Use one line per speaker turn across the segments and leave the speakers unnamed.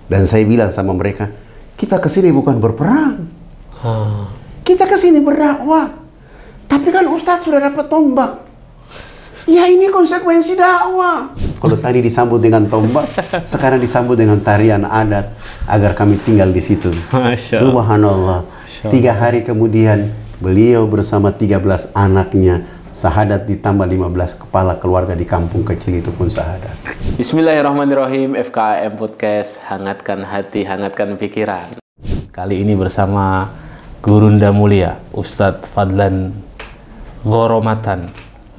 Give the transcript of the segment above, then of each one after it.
Dan saya bilang sama mereka, kita kesini bukan berperang. Kita kesini berdakwah. Tapi kan Ustadz sudah dapat tombak. Ya ini konsekuensi dakwah. Kalau tadi disambut dengan tombak, sekarang disambut dengan tarian adat agar kami tinggal di situ. Subhanallah. 3 hari kemudian beliau bersama 13 anaknya syahadat ditambah 15 kepala keluarga di kampung kecil itu pun syahadat.
Bismillahirrahmanirrahim. FKM Podcast, hangatkan hati, hangatkan pikiran. Kali ini bersama Gurunda Mulia, Ustadz Fadlan Ghoromatan.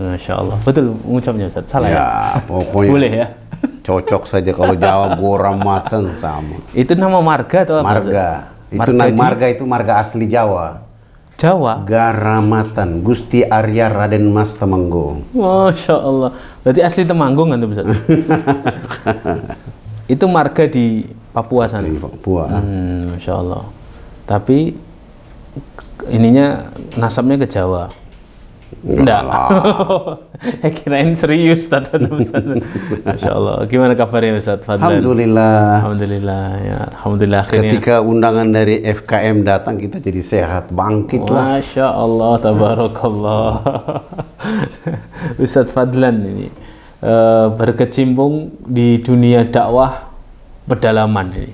Masya Allah. Betul mengucapnya Ustadz? Salah ya?
Pokoknya
boleh ya?
Cocok saja kalau Jawa Ghoromatan sama.
Itu nama marga atau apa?
Marga. Itu marga itu marga asli Jawa.
Jawa?
Garamatan, Gusti Arya Raden Mas Temanggung.
Masya Allah. Berarti asli Temanggung kan tuh Ustadz? Itu marga di Papua sana?
Di Papua.
Masya Allah. Tapi ininya nasabnya ke Jawa? Enggak. Kirain serius Ustadz. Masya Allah. Gimana kabarnya Ustadz Fadlan?
Alhamdulillah.
Alhamdulillah. Ya, alhamdulillah.
Ketika undangan dari FKM datang, kita jadi sehat, bangkit lah.
Masya Allah, tabarakallah. Ustadz Fadlan ini berkecimpung di dunia dakwah pedalaman ini.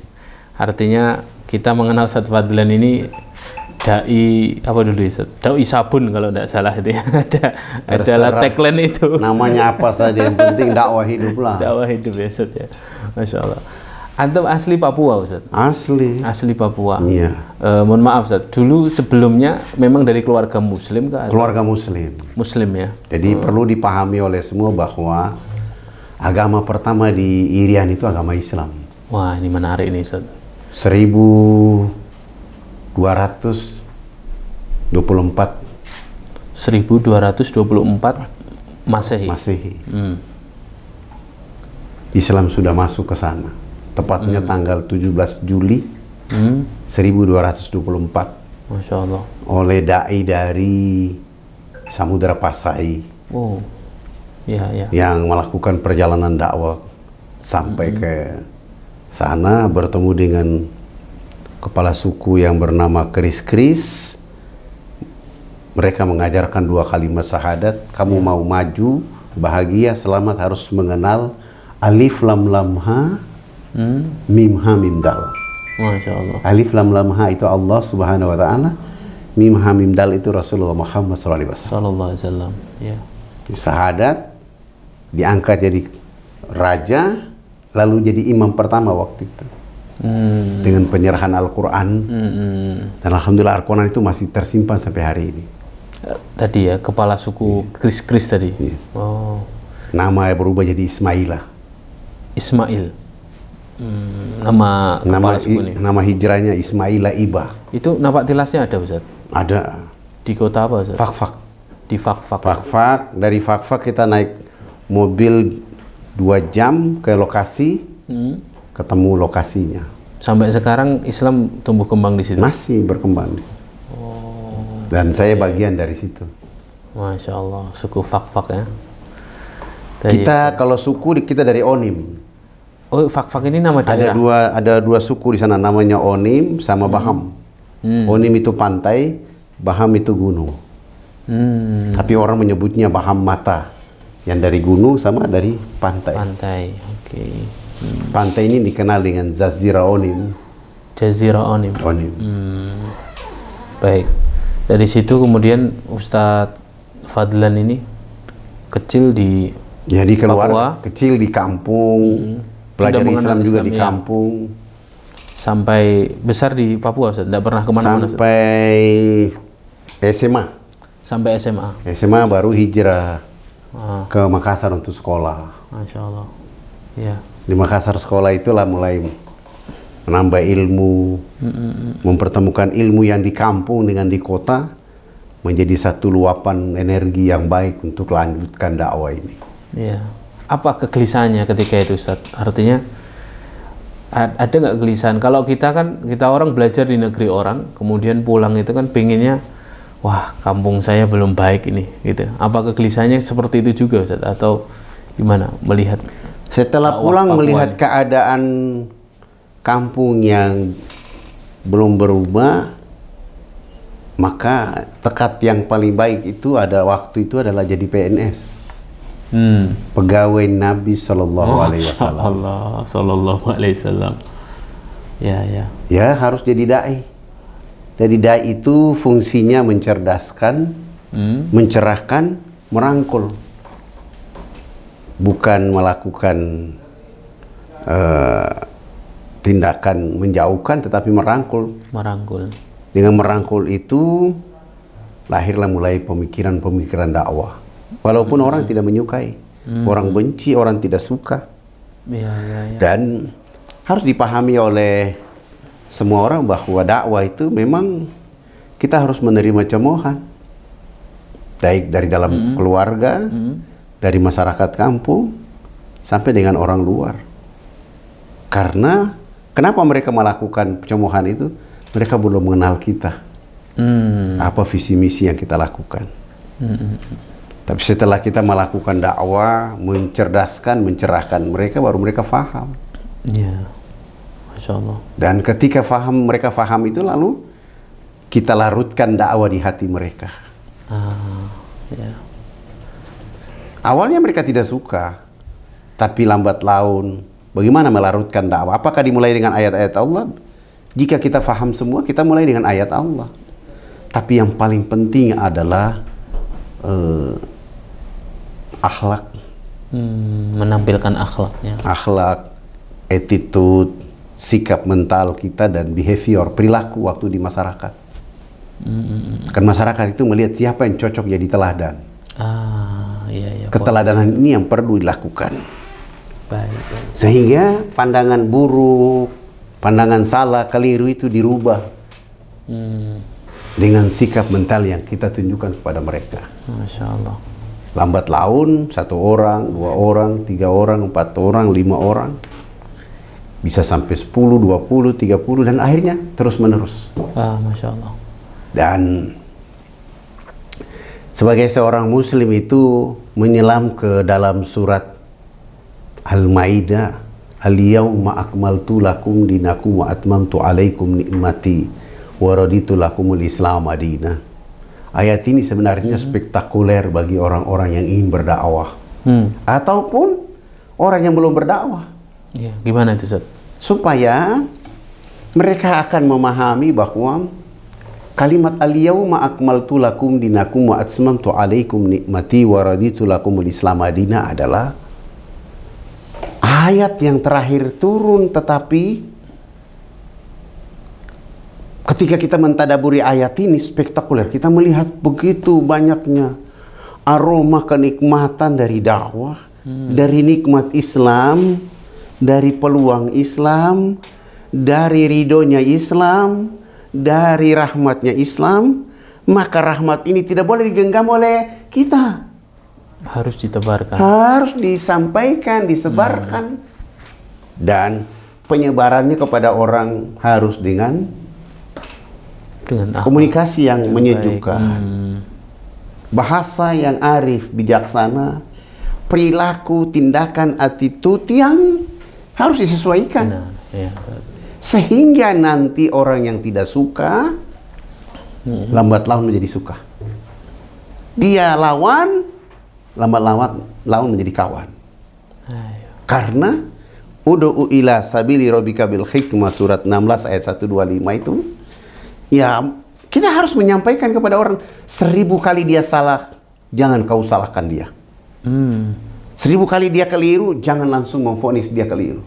Artinya kita mengenal Ustadz Fadlan ini dai apa dulu Ustadz? Dai sabun kalau tidak salah itu ya. Adalah tagline itu.
Namanya apa saja yang penting dakwah hidup lah.
Dakwah hidup ya Ustadz ya. Masya Allah. Antum asli Papua Ustadz? Asli Papua.
Iya.
Mohon maaf Ustadz, dulu sebelumnya memang dari keluarga Muslim kah?
Keluarga Muslim.
Muslim ya.
Jadi perlu dipahami oleh semua bahwa agama pertama di Irian itu agama Islam.
Wah, ini menarik nih Ustadz.
1224 Masehi. Islam sudah masuk ke sana. Tepatnya tanggal 17 Juli 1224.
Masya Allah.
Oleh dai dari Samudra Pasai.
Oh, ya.
Yang melakukan perjalanan dakwah sampai ke sana, bertemu dengan kepala suku yang bernama Kris. Mereka mengajarkan 2 kalimat syahadat. Kamu mau maju, bahagia, selamat, harus mengenal alif lam lam ha, mim ha mim dal.
Masya Allah.
Alif lam lam ha itu Allah Subhanahu wa taala, mim ha mim dal itu Rasulullah Muhammad sallallahu alaihi wasallam. Ya. Syahadat diangkat jadi raja, lalu jadi imam pertama waktu itu. Dengan penyerahan Al-Quran. Dan alhamdulillah Al-Quran itu masih tersimpan sampai hari ini.
Tadi ya, kepala suku Kris tadi.
Iya.
Oh.
Nama berubah jadi Ismailah.
Ismail. Nama kepala suku ini.
Nama hijrahnya Ismailah Iba.
Itu napak tilasnya ada Ustaz?
Ada.
Di kota apa Ustaz?
Fakfak.
Di Fakfak.
Fakfak. Dari Fakfak kita naik mobil 2 jam ke lokasi. Ketemu lokasinya. Sampai sekarang Islam tumbuh kembang di situ? Masih berkembang. Dan saya bagian dari situ.
Masya Allah, suku Fakfak ya.
Kita kalau suku kita dari Onim.
Oh, Fakfak ini nama daerah?
Ada dua suku di sana, namanya Onim sama Baham. Onim itu pantai, Baham itu gunung. Tapi orang menyebutnya Baham Mata, yang dari gunung sama dari pantai.
Pantai, oke.
Pantai ini dikenal dengan Jazirah Onim.
Jazirah Onim. Baik. Dari situ kemudian Ustadz Fadlan ini kecil di
keluar
Papua,
kecil di kampung, belajar Islam juga di kampung.
Sampai besar di Papua, Ustadz? Tidak pernah kemana-mana?
Sampai SMA.
Sampai SMA?
SMA baru hijrah ke Makassar untuk sekolah.
Masya Allah. Ya.
Di Makassar sekolah itulah mulai menambah ilmu, mempertemukan ilmu yang di kampung dengan di kota, menjadi satu luapan energi yang baik untuk lanjutkan dakwah ini. Ya.
Apa kegelisahannya ketika itu Ustadz? Artinya ada nggak kegelisahan? Kalau kita orang belajar di negeri orang, kemudian pulang itu kan pengennya, wah kampung saya belum baik ini, gitu. Apa kegelisahannya seperti itu juga Ustadz? Atau gimana melihat?
Setelah pulang melihat kampung yang belum berubah, maka tekad yang paling baik itu waktu itu adalah jadi PNS. Pegawai Nabi Sallallahu Alaihi Wasallam.
Sallallahu Alaihi Wasallam. Ya,
harus jadi dai. Jadi dai itu fungsinya mencerdaskan, mencerahkan, merangkul, bukan melakukan tindakan menjauhkan, tetapi merangkul. Dengan merangkul itu lahirlah mulai pemikiran-pemikiran dakwah. Walaupun orang tidak menyukai, orang benci, orang tidak suka. Dan harus dipahami oleh semua orang bahwa dakwah itu memang kita harus menerima cemoohan. Baik dari dalam keluarga, dari masyarakat kampung, sampai dengan orang luar. Karena kenapa mereka melakukan cemoohan itu? Mereka belum mengenal kita. Apa visi misi yang kita lakukan. Tapi setelah kita melakukan dakwah, mencerdaskan, mencerahkan mereka, baru mereka faham.
Masya Allah.
Dan ketika mereka faham itu, lalu kita larutkan dakwah di hati mereka. Awalnya mereka tidak suka, tapi lambat laun, bagaimana melarutkan dakwah? Apakah dimulai dengan ayat-ayat Allah? Jika kita faham semua, kita mulai dengan ayat Allah. Tapi yang paling penting adalah akhlak.
Menampilkan akhlaknya.
Akhlak, attitude, sikap mental kita, dan behavior, perilaku waktu di masyarakat. Kan masyarakat itu melihat siapa yang cocok jadi teladan. Keteladanan ini yang perlu dilakukan. Sehingga pandangan buruk, pandangan salah, keliru itu dirubah dengan sikap mental yang kita tunjukkan kepada mereka.
Masya Allah.
Lambat laun 1 orang, 2 orang, 3 orang, 4 orang, 5 orang, bisa sampai 10, 20, 30, dan akhirnya terus menerus.
Masya Allah.
Dan sebagai seorang muslim itu menyelam ke dalam surat Al-Maidah, Al-Yawma akmaltu lakum dinakum wa atmamtu alaikum ni'mati wa raditu lakumul Islam madinah. Ayat ini sebenarnya spektakuler bagi orang-orang yang ingin berdakwah, ataupun orang yang belum berdakwah.
Gimana itu, Ustaz?
Supaya mereka akan memahami bahwa kalimat al-yawma akmaltu lakum dinakum wa atmamtu alaikum nikmati wa raditu lakumul Islam madinah adalah ayat yang terakhir turun, tetapi ketika kita mentadaburi ayat ini spektakuler, kita melihat begitu banyaknya aroma kenikmatan dari dakwah, dari nikmat Islam, dari peluang Islam, dari ridhonya Islam, dari rahmatnya Islam. Maka rahmat ini tidak boleh digenggam oleh kita.
Harus ditebarkan.
Harus disampaikan, disebarkan. Dan penyebarannya kepada orang harus dengan komunikasi yang menyejukkan, bahasa yang arif, bijaksana, perilaku, tindakan, attitude yang harus disesuaikan. Sehingga nanti orang yang tidak suka, lambat laun menjadi suka. Dia lawan, lambat laun menjadi kawan. Karena ud'u ila sabili rabbika bil hikmah, surat 16 ayat 125 itu, ya kita harus menyampaikan kepada orang, 1000 kali dia salah, jangan kau salahkan dia. 1000 kali dia keliru, jangan langsung memvonis dia keliru.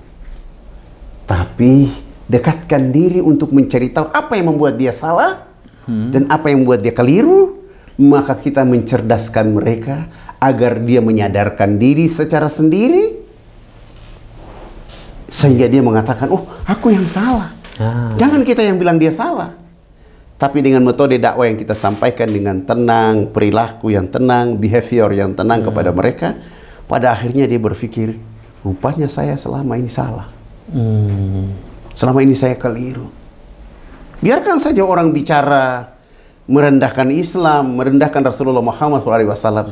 Tapi dekatkan diri untuk mencari tahu apa yang membuat dia salah dan apa yang membuat dia keliru. Maka kita mencerdaskan mereka agar dia menyadarkan diri secara sendiri, sehingga dia mengatakan, oh aku yang salah. Jangan kita yang bilang dia salah. Tapi dengan metode dakwah yang kita sampaikan dengan tenang, perilaku yang tenang, behavior yang tenang kepada mereka, pada akhirnya dia berpikir, rupanya saya selama ini salah. Selama ini saya keliru. Biarkan saja orang bicara merendahkan Islam, merendahkan Rasulullah Muhammad SAW.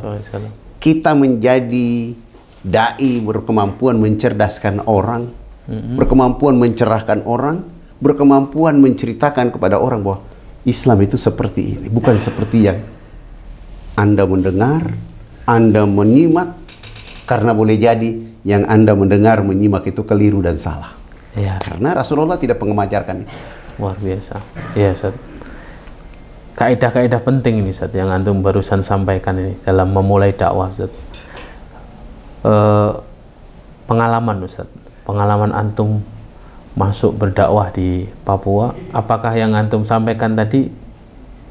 Kita menjadi dai berkemampuan mencerdaskan orang, berkemampuan mencerahkan orang, berkemampuan menceritakan kepada orang bahwa Islam itu seperti ini, bukan seperti yang Anda mendengar, Anda menyimak, karena boleh jadi yang Anda mendengar, menyimak itu keliru dan salah.
Ya.
Karena Rasulullah tidak mengajarkan itu.
Luar biasa. Ya, Ustaz. Kaidah-kaidah penting ini, Ustaz, yang antum barusan sampaikan ini dalam memulai dakwah, Ustaz. Pengalaman, Ustaz. Pengalaman antum masuk berdakwah di Papua, apakah yang antum sampaikan tadi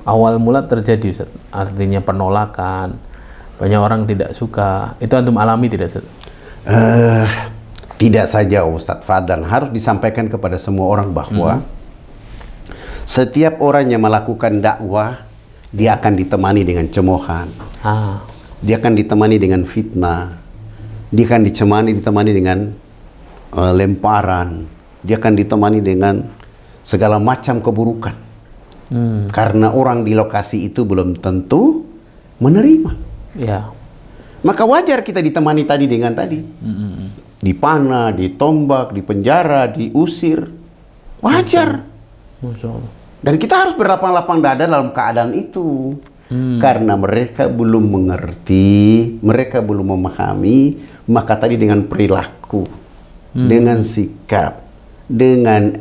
awal mula terjadi, Ustaz? Artinya penolakan, banyak orang tidak suka, itu antum alami tidak, Ustaz?
Tidak saja Ustadz Fadlan, harus disampaikan kepada semua orang bahwa setiap orang yang melakukan dakwah, dia akan ditemani dengan cemoohan, dia akan ditemani dengan fitnah, dia akan ditemani dengan lemparan, dia akan ditemani dengan segala macam keburukan. Karena orang di lokasi itu belum tentu menerima.
Ya.
Maka wajar kita ditemani tadi dengan tadi. Dipanah, ditombak, dipenjara, diusir. Wajar.
Masya Allah.
Dan kita harus berlapang-lapang dada dalam keadaan itu. Karena mereka belum mengerti, mereka belum memahami, maka tadi dengan perilaku, dengan sikap, dengan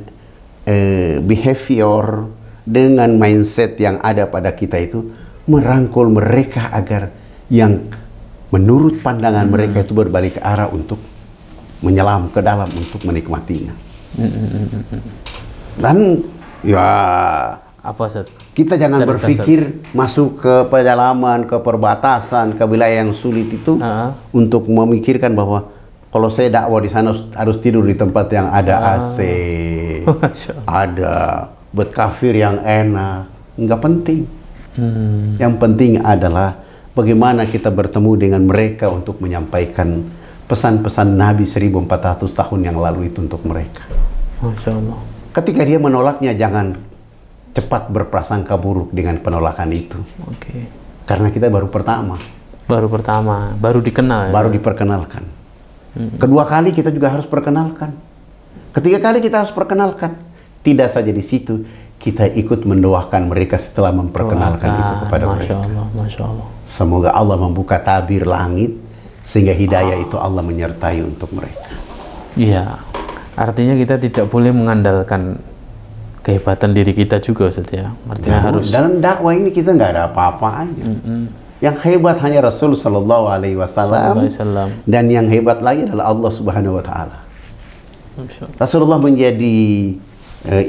behavior, dengan mindset yang ada pada kita itu, merangkul mereka agar yang menurut pandangan mereka itu berbalik ke arah untuk menyelam ke dalam untuk menikmatinya. Dan ya
apa, Ustaz?
Kita jangan berpikir masuk ke pedalaman, ke perbatasan, ke wilayah yang sulit itu untuk memikirkan bahwa kalau saya dakwah di sana harus tidur di tempat yang ada AC, ada bed kafir yang enak. Nggak penting. Yang penting adalah bagaimana kita bertemu dengan mereka untuk menyampaikan pesan-pesan Nabi 1400 tahun yang lalu itu untuk mereka.
Masya Allah.
Ketika dia menolaknya, jangan cepat berprasangka buruk dengan penolakan itu.
Oke.
Karena kita baru pertama.
Baru dikenal.
Baru diperkenalkan. Kedua kali kita juga harus perkenalkan. Ketiga kali kita harus perkenalkan. Tidak saja di situ, kita ikut mendoakan mereka setelah memperkenalkan itu kepada mereka.
Masya Allah.
Semoga Allah membuka tabir langit sehingga hidayah itu Allah menyertai untuk mereka.
Iya. Artinya kita tidak boleh mengandalkan kehebatan diri kita juga, Ustaz, ya. Artinya harus
dalam dakwah ini kita nggak ada apa-apanya. Yang hebat hanya Rasul Sallallahu Alaihi Wasallam, dan yang hebat lagi adalah Allah Subhanahu Wa Taala. Rasulullah menjadi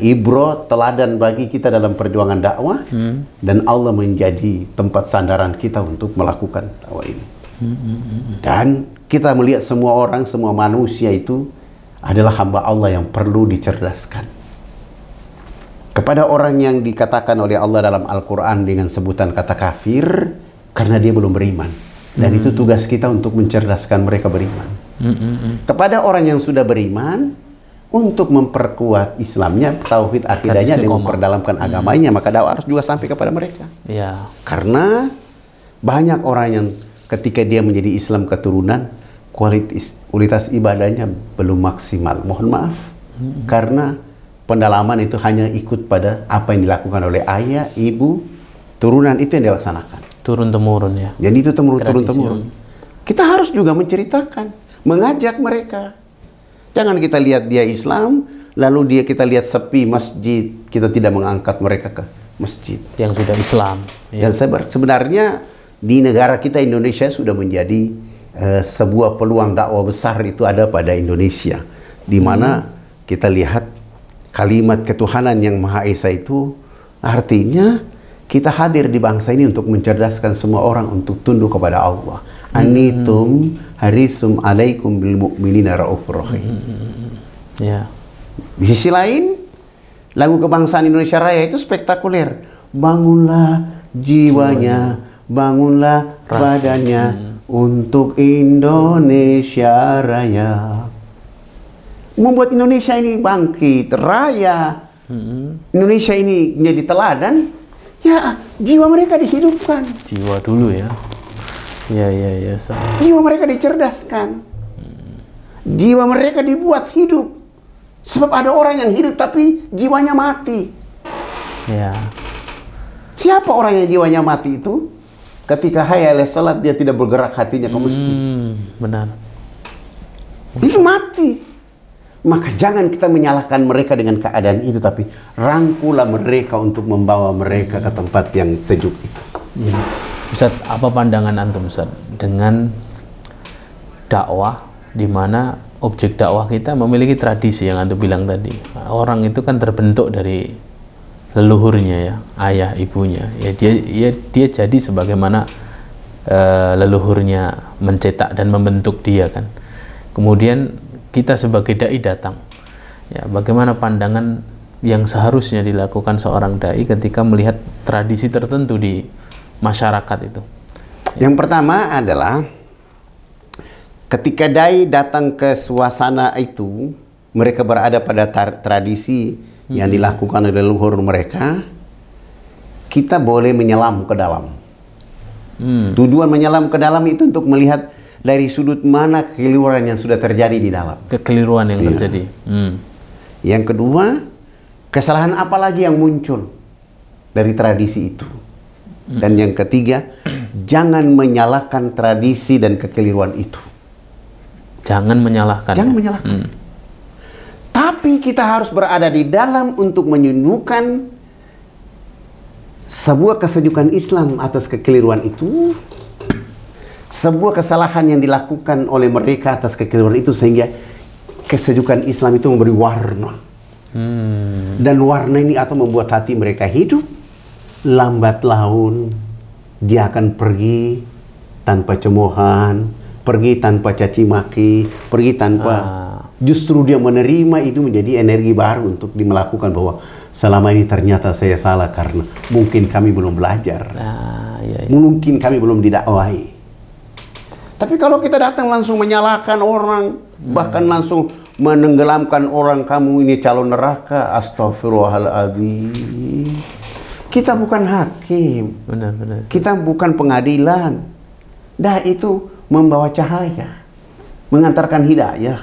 ibro, teladan bagi kita dalam perjuangan dakwah, dan Allah menjadi tempat sandaran kita untuk melakukan dakwah ini. Dan kita melihat semua orang, semua manusia itu adalah hamba Allah yang perlu dicerdaskan. Kepada orang yang dikatakan oleh Allah dalam Al-Quran dengan sebutan kata kafir, karena dia belum beriman. Dan itu tugas kita untuk mencerdaskan mereka beriman. Kepada orang yang sudah beriman, untuk memperkuat Islamnya, tauhid akidahnya, dan memperdalamkan agamanya, maka dakwah harus juga sampai kepada mereka.
Ya.
Karena banyak orang yang ketika dia menjadi Islam keturunan, kualitas ibadahnya belum maksimal. Mohon maaf. Karena pendalaman itu hanya ikut pada apa yang dilakukan oleh ayah, ibu, turunan, itu yang dilaksanakan. Turun-temurun, ya. Jadi itu turun-temurun. Kita harus juga menceritakan, mengajak mereka. Jangan kita lihat dia Islam, lalu kita lihat sepi masjid, kita tidak mengangkat mereka ke masjid.
Yang sudah Islam.
Ya. Dan sebenarnya di negara kita Indonesia sudah menjadi sebuah peluang dakwah besar itu ada pada Indonesia. Di mana kita lihat kalimat ketuhanan yang Maha Esa itu artinya kita hadir di bangsa ini untuk mencerdaskan semua orang untuk tunduk kepada Allah. Anitum harisum alaikum bil mu'minina raufur rahim.
Ya.
Di sisi lain, lagu kebangsaan Indonesia Raya itu spektakuler. Bangunlah jiwanya, bangunlah badannya untuk Indonesia Raya. Membuat Indonesia ini bangkit, raya. Indonesia ini menjadi teladan. Ya, jiwa mereka dihidupkan.
Jiwa dulu, ya. Ya, Ustaz.
Jiwa mereka dicerdaskan. Jiwa mereka dibuat hidup. Sebab ada orang yang hidup tapi jiwanya mati.
Ya.
Siapa orang yang jiwanya mati itu? Ketika hayya 'alas salat dia tidak bergerak hatinya ke masjid.
Benar.
Itu mati. Maka jangan kita menyalahkan mereka dengan keadaan itu, tapi rangkulah mereka untuk membawa mereka ke tempat yang sejuk itu.
Ya. Ustaz, apa pandangan antum Ustaz dengan dakwah di mana objek dakwah kita memiliki tradisi yang antum bilang tadi? Orang itu kan terbentuk dari leluhurnya ya, ayah ibunya. Ya dia jadi sebagaimana leluhurnya mencetak dan membentuk dia kan. Kemudian kita sebagai dai datang. Ya, bagaimana pandangan yang seharusnya dilakukan seorang dai ketika melihat tradisi tertentu di masyarakat itu?
Yang pertama adalah ketika dai datang ke suasana itu, mereka berada pada tradisi yang dilakukan oleh leluhur mereka, kita boleh menyelam ke dalam. Tujuan menyelam ke dalam itu untuk melihat dari sudut mana kekeliruan yang sudah terjadi di dalam.
Kekeliruan yang terjadi.
Yang kedua, kesalahan apa lagi yang muncul dari tradisi itu. Dan yang ketiga, jangan menyalahkan tradisi dan kekeliruan itu.
Jangan menyalahkan.
Jangan menyalahkan. Tapi kita harus berada di dalam untuk menyuguhkan sebuah kesejukan Islam atas kekeliruan itu. Sebuah kesalahan yang dilakukan oleh mereka atas kekeliruan itu, sehingga kesejukan Islam itu memberi warna. Dan warna ini akan membuat hati mereka hidup. Lambat laun dia akan pergi tanpa cemoohan, pergi tanpa caci maki, pergi tanpa, justru dia menerima itu menjadi energi baru untuk melakukan bahwa selama ini ternyata saya salah karena mungkin kami belum belajar, mungkin kami belum didakwahi. Tapi kalau kita datang langsung menyalahkan orang, bahkan langsung menenggelamkan orang, kamu ini calon neraka, astagfirullahaladzim. Kita bukan hakim.
Benar.
Kita bukan pengadilan. Dai itu membawa cahaya, mengantarkan hidayah.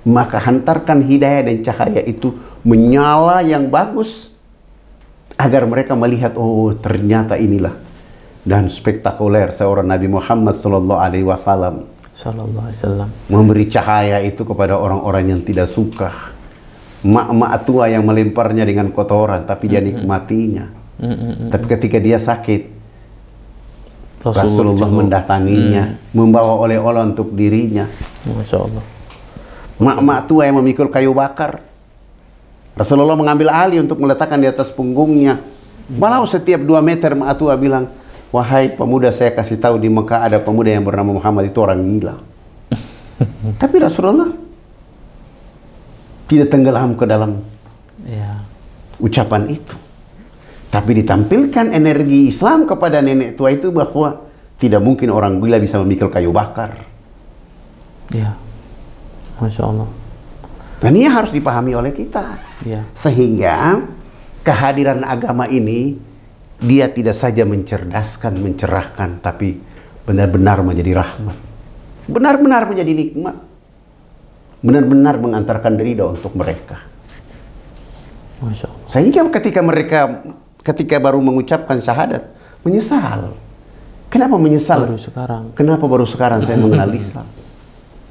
Maka hantarkan hidayah dan cahaya itu menyala yang bagus agar mereka melihat, oh ternyata inilah. Dan spektakuler seorang Nabi Muhammad sallallahu alaihi wasallam memberi cahaya itu kepada orang-orang yang tidak suka. Mak-mak tua yang melemparnya dengan kotoran, tapi dia nikmatinya. Tapi ketika dia sakit, Rasulullah mendatanginya, membawa oleh-oleh untuk dirinya.
Masya Allah.
Mak-mak tua yang memikul kayu bakar, Rasulullah mengambil alih untuk meletakkan di atas punggungnya. Walau setiap 2 meter mak tua bilang, wahai pemuda, saya kasih tahu di Mekah ada pemuda yang bernama Muhammad, itu orang gila. Tapi Rasulullah tidak tenggelam ke dalam ucapan itu. Tapi ditampilkan energi Islam kepada nenek tua itu bahwa tidak mungkin orang gila bisa memikul kayu bakar.
Ya, Masya Allah.
Dan ini harus dipahami oleh kita. Sehingga kehadiran agama ini, dia tidak saja mencerdaskan, mencerahkan, tapi benar-benar menjadi rahmat. Benar-benar menjadi nikmat. Benar-benar mengantarkan ridha untuk mereka.
Masya Allah.
Sehingga ketika baru mengucapkan syahadat, menyesal. Kenapa menyesal?
Baru sekarang.
Kenapa baru sekarang saya mengenal Islam?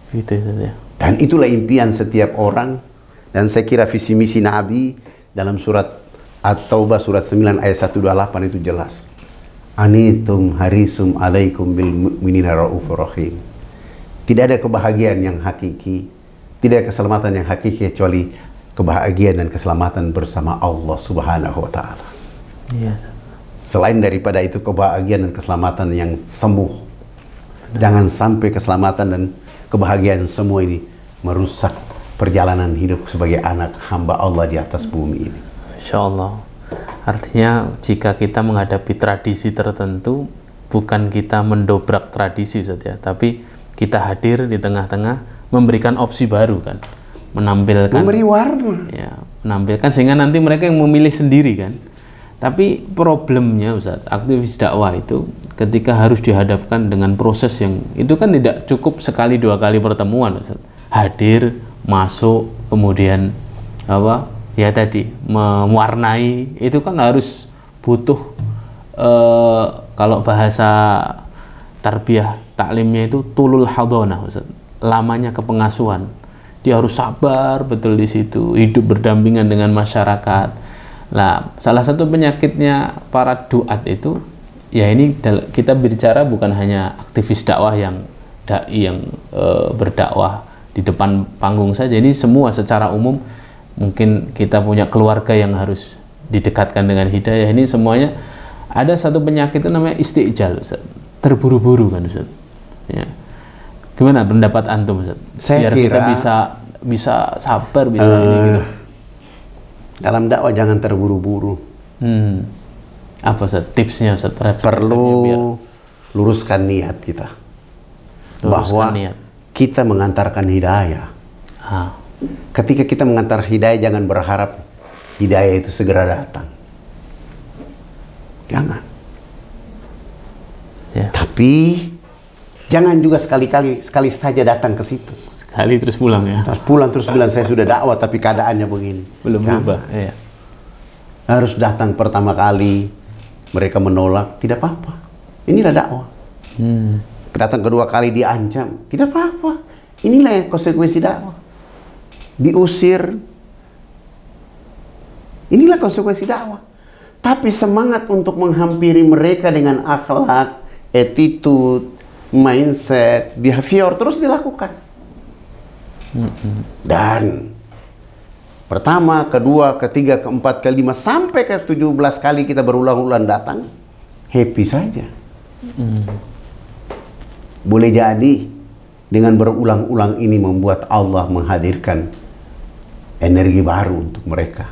Gitu saja.
Dan itulah impian setiap orang. Dan saya kira visi misi Nabi dalam surat At-Taubah surat 9 ayat 128 itu jelas. Anitum harisum alaikum bil mu'minina raufur rahim. Tidak ada kebahagiaan yang hakiki, tidak ada keselamatan yang hakiki kecuali kebahagiaan dan keselamatan bersama Allah Subhanahu wa Ta'ala. Selain daripada itu, kebahagiaan dan keselamatan yang semu. Jangan sampai keselamatan dan kebahagiaan semua ini merusak perjalanan hidup sebagai anak hamba Allah di atas bumi ini.
Insya Allah. Artinya jika kita menghadapi tradisi tertentu, bukan kita mendobrak tradisi saja, tapi kita hadir di tengah-tengah, memberikan opsi baru kan, menampilkan,
memberi warna,
menampilkan sehingga nanti mereka yang memilih sendiri kan. Tapi problemnya Ustaz, aktivis dakwah itu ketika harus dihadapkan dengan proses yang itu kan tidak cukup sekali 2 kali pertemuan Ustaz. Hadir, masuk, kemudian apa ya tadi mewarnai, itu kan harus butuh kalau bahasa tarbiyah taklimnya itu tulul hadonah, Ustaz. Lamanya kepengasuhan. Dia harus sabar betul di situ, hidup berdampingan dengan masyarakat. Nah, salah satu penyakitnya para duat itu, ya ini kita bicara bukan hanya aktivis dakwah yang dai yang berdakwah di depan panggung saja. Ini semua secara umum, mungkin kita punya keluarga yang harus didekatkan dengan hidayah. Ini semuanya ada satu penyakit itu namanya istijal, Ustaz. Terburu-buru kan, Ustaz. Ya. Gimana pendapat antum, Ustaz?
Saya
biar
kira
kita bisa sabar, bisa ini gitu.
Dalam dakwah jangan terburu-buru.
Apa, Ustaz? Tipsnya, Ustaz?
Perlu luruskan niat kita. Bahwa niat. Kita mengantarkan hidayah. Ketika kita mengantar hidayah, jangan berharap hidayah itu segera datang. Jangan. Ya. Tapi jangan juga sekali saja datang ke situ.
Sekali terus pulang ya.
Terus bilang saya sudah dakwah tapi keadaannya begini.
Belum berubah. Ya.
Harus datang pertama kali, mereka menolak, tidak apa-apa. Inilah dakwah. Datang kedua kali diancam, tidak apa-apa. Inilah yang konsekuensi dakwah. Diusir. Inilah konsekuensi dakwah. Tapi semangat untuk menghampiri mereka dengan akhlak, attitude, mindset, behavior terus dilakukan. Dan pertama, kedua, ketiga, keempat, kelima, sampai ke 17 kali kita berulang-ulang datang, happy saja. Boleh jadi dengan berulang-ulang ini membuat Allah menghadirkan energi baru untuk mereka.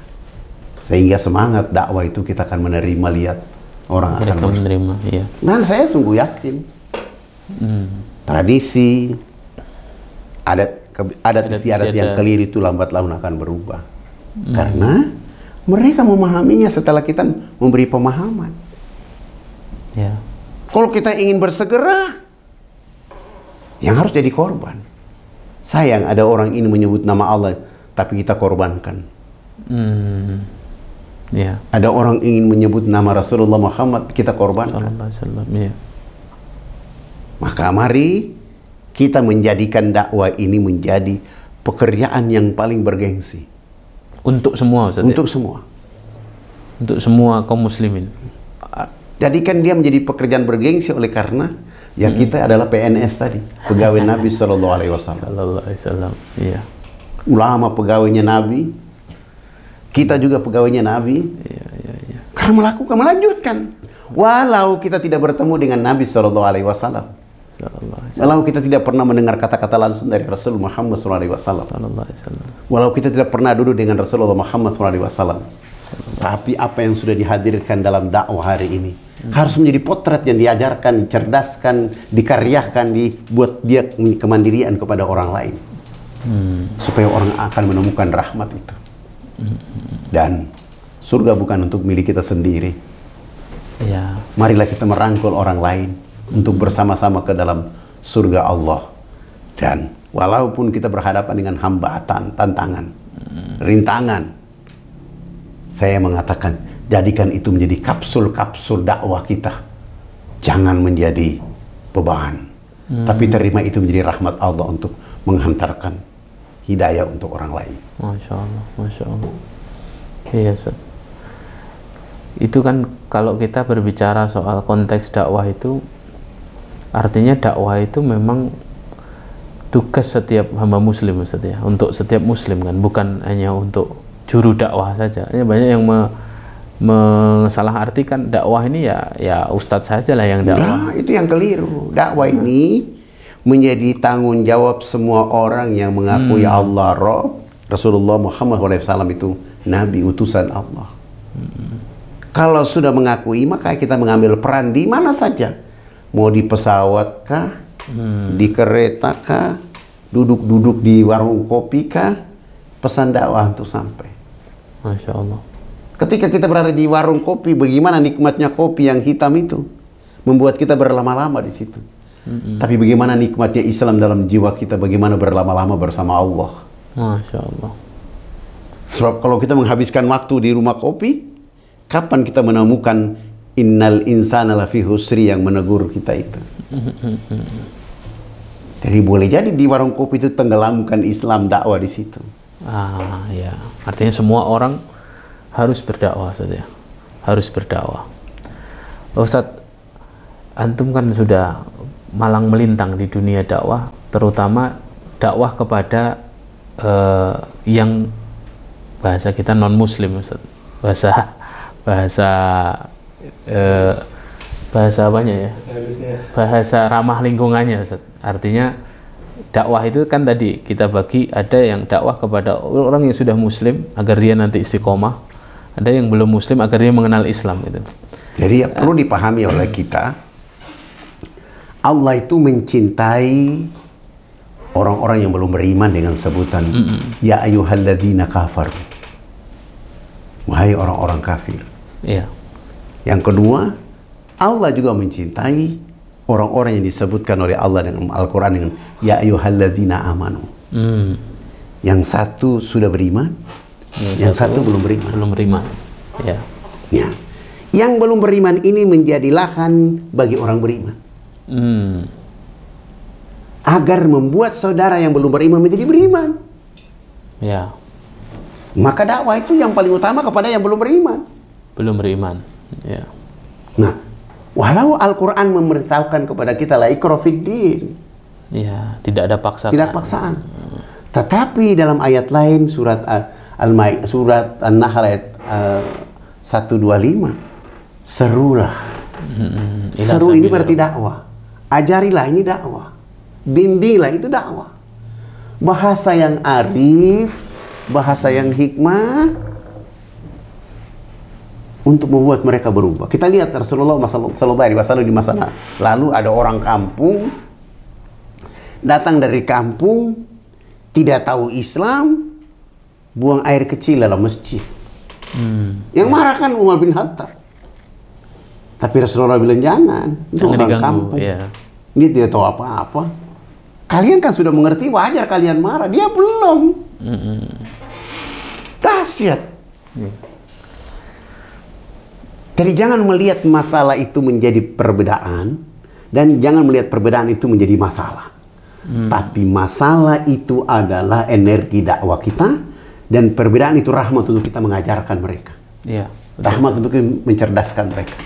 Sehingga semangat dakwah itu kita akan menerima, lihat orang
mereka
akan
menerima, iya.
Dan saya sungguh yakin tradisi, adat istiadat yang keliru itu lambat laun akan berubah. Karena mereka memahaminya setelah kita memberi pemahaman.
Ya.
Kalau kita ingin bersegera, yang harus jadi korban. Sayang ada orang ini menyebut nama Allah, tapi kita korbankan.
Ya.
Ada orang ingin menyebut nama Rasulullah Muhammad, kita korbankan.
Ya.
Maka mari kita menjadikan dakwah ini menjadi pekerjaan yang paling bergengsi.
Untuk semua, Ustaz.
Untuk semua.
Untuk semua kaum muslimin.
Jadikan dia menjadi pekerjaan bergengsi oleh karena ya kita adalah PNS tadi, pegawai Nabi Sallallahu Alaihi Wasallam.
Iya.
Ulama pegawainya Nabi, kita juga pegawainya Nabi.
Iya.
Karena melanjutkan. Walau kita tidak bertemu dengan Nabi Sallallahu Alaihi Wasallam, walau kita tidak pernah mendengar kata-kata langsung dari Rasul Muhammad SAW, walau kita tidak pernah duduk dengan Rasulullah Muhammad SAW, tapi apa yang sudah dihadirkan dalam dakwah hari ini harus menjadi potret yang diajarkan, dicerdaskan, dikaryakan, dibuat dia kemandirian kepada orang lain, supaya orang akan menemukan rahmat itu. Dan surga bukan untuk milik kita sendiri.
Ya.
Marilah kita merangkul orang lain untuk bersama-sama ke dalam surga Allah. Dan walaupun kita berhadapan dengan hambatan, tantangan, rintangan, saya mengatakan jadikan itu menjadi kapsul-kapsul dakwah kita. Jangan menjadi beban, tapi terima itu menjadi rahmat Allah untuk menghantarkan hidayah untuk orang lain.
Masya Allah. Iya, Ustaz. Itu kan kalau kita berbicara soal konteks dakwah itu, artinya dakwah itu memang tugas setiap hamba muslim, Ustaz, ya, untuk setiap muslim kan, bukan hanya untuk juru dakwah saja. Banyak yang mensalahartikan dakwah ini ya ustadz saja lah yang dakwah.
Nah, itu yang keliru. Dakwah ini menjadi tanggung jawab semua orang yang mengakui Allah Rabb, Rasulullah Muhammad SAW itu Nabi utusan Allah. Kalau sudah mengakui, maka kita mengambil peran di mana saja. Mau di pesawat kah, di kereta kah, duduk-duduk di warung kopi kah, pesan dakwah untuk sampai.
Masya Allah.
Ketika kita berada di warung kopi, bagaimana nikmatnya kopi yang hitam itu membuat kita berlama-lama di situ. Tapi bagaimana nikmatnya Islam dalam jiwa kita, bagaimana berlama-lama bersama Allah.
Masya Allah.
Sebab kalau kita menghabiskan waktu di rumah kopi, kapan kita menemukan innal insana lafi husri yang menegur kita itu? Jadi boleh jadi di warung kopi itu tenggelamkan Islam, dakwah di situ.
Ya, artinya semua orang harus berdakwah, Ustaz ya. Harus berdakwah. Ustaz, antum kan sudah malang melintang di dunia dakwah, terutama dakwah kepada yang bahasa kita non muslim, Ustaz. Bahasa apanya ya? Bahasa ramah lingkungannya, Ustaz. Artinya dakwah itu kan tadi kita bagi, ada yang dakwah kepada orang yang sudah muslim agar dia nanti istiqomah, ada yang belum muslim agar dia mengenal Islam itu.
Jadi perlu dipahami oleh kita, Allah itu mencintai orang-orang yang belum beriman dengan sebutan ya ayyuhalladzina kafar. Wahai orang-orang kafir.
Iya.
Yang kedua, Allah juga mencintai orang-orang yang disebutkan oleh Allah dengan Al-Quran dengan ya ayyuhalladzina amanu. Yang satu sudah beriman, yang satu belum beriman.
Belum beriman. Ya.
Ya. Yang belum beriman ini menjadi lahan bagi orang beriman. Agar membuat saudara yang belum beriman menjadi beriman.
Ya.
Maka dakwah itu yang paling utama kepada yang belum beriman.
Belum beriman. Ya.
Nah, walau Al-Quran memberitahukan kepada kita la ikra fiddin.
Ya, tidak ada paksaan.
Tidak paksaan. Tetapi dalam ayat lain surat surat An-Nahl ayat 125, serulah. Seru ini berarti dakwah. Ajarilah, ini dakwah. Bimbinglah, itu dakwah. Bahasa yang arif, bahasa yang hikmah untuk membuat mereka berubah. Kita lihat Rasulullah sallallahu alaihi wasallam di masa lalu ada orang kampung datang dari kampung, tidak tahu Islam, buang air kecil dalam masjid. Yang marah kan Umar bin Khattab. Tapi Rasulullah bilang jangan, itu orang kampung. Ya. Dia tidak tahu apa-apa. Kalian kan sudah mengerti, wajar kalian marah. Dia belum. Dahsyat. Jadi jangan melihat masalah itu menjadi perbedaan, dan jangan melihat perbedaan itu menjadi masalah. Tapi masalah itu adalah energi dakwah kita, dan perbedaan itu rahmat untuk kita mengajarkan mereka.
Ya,
rahmat untuk mencerdaskan mereka.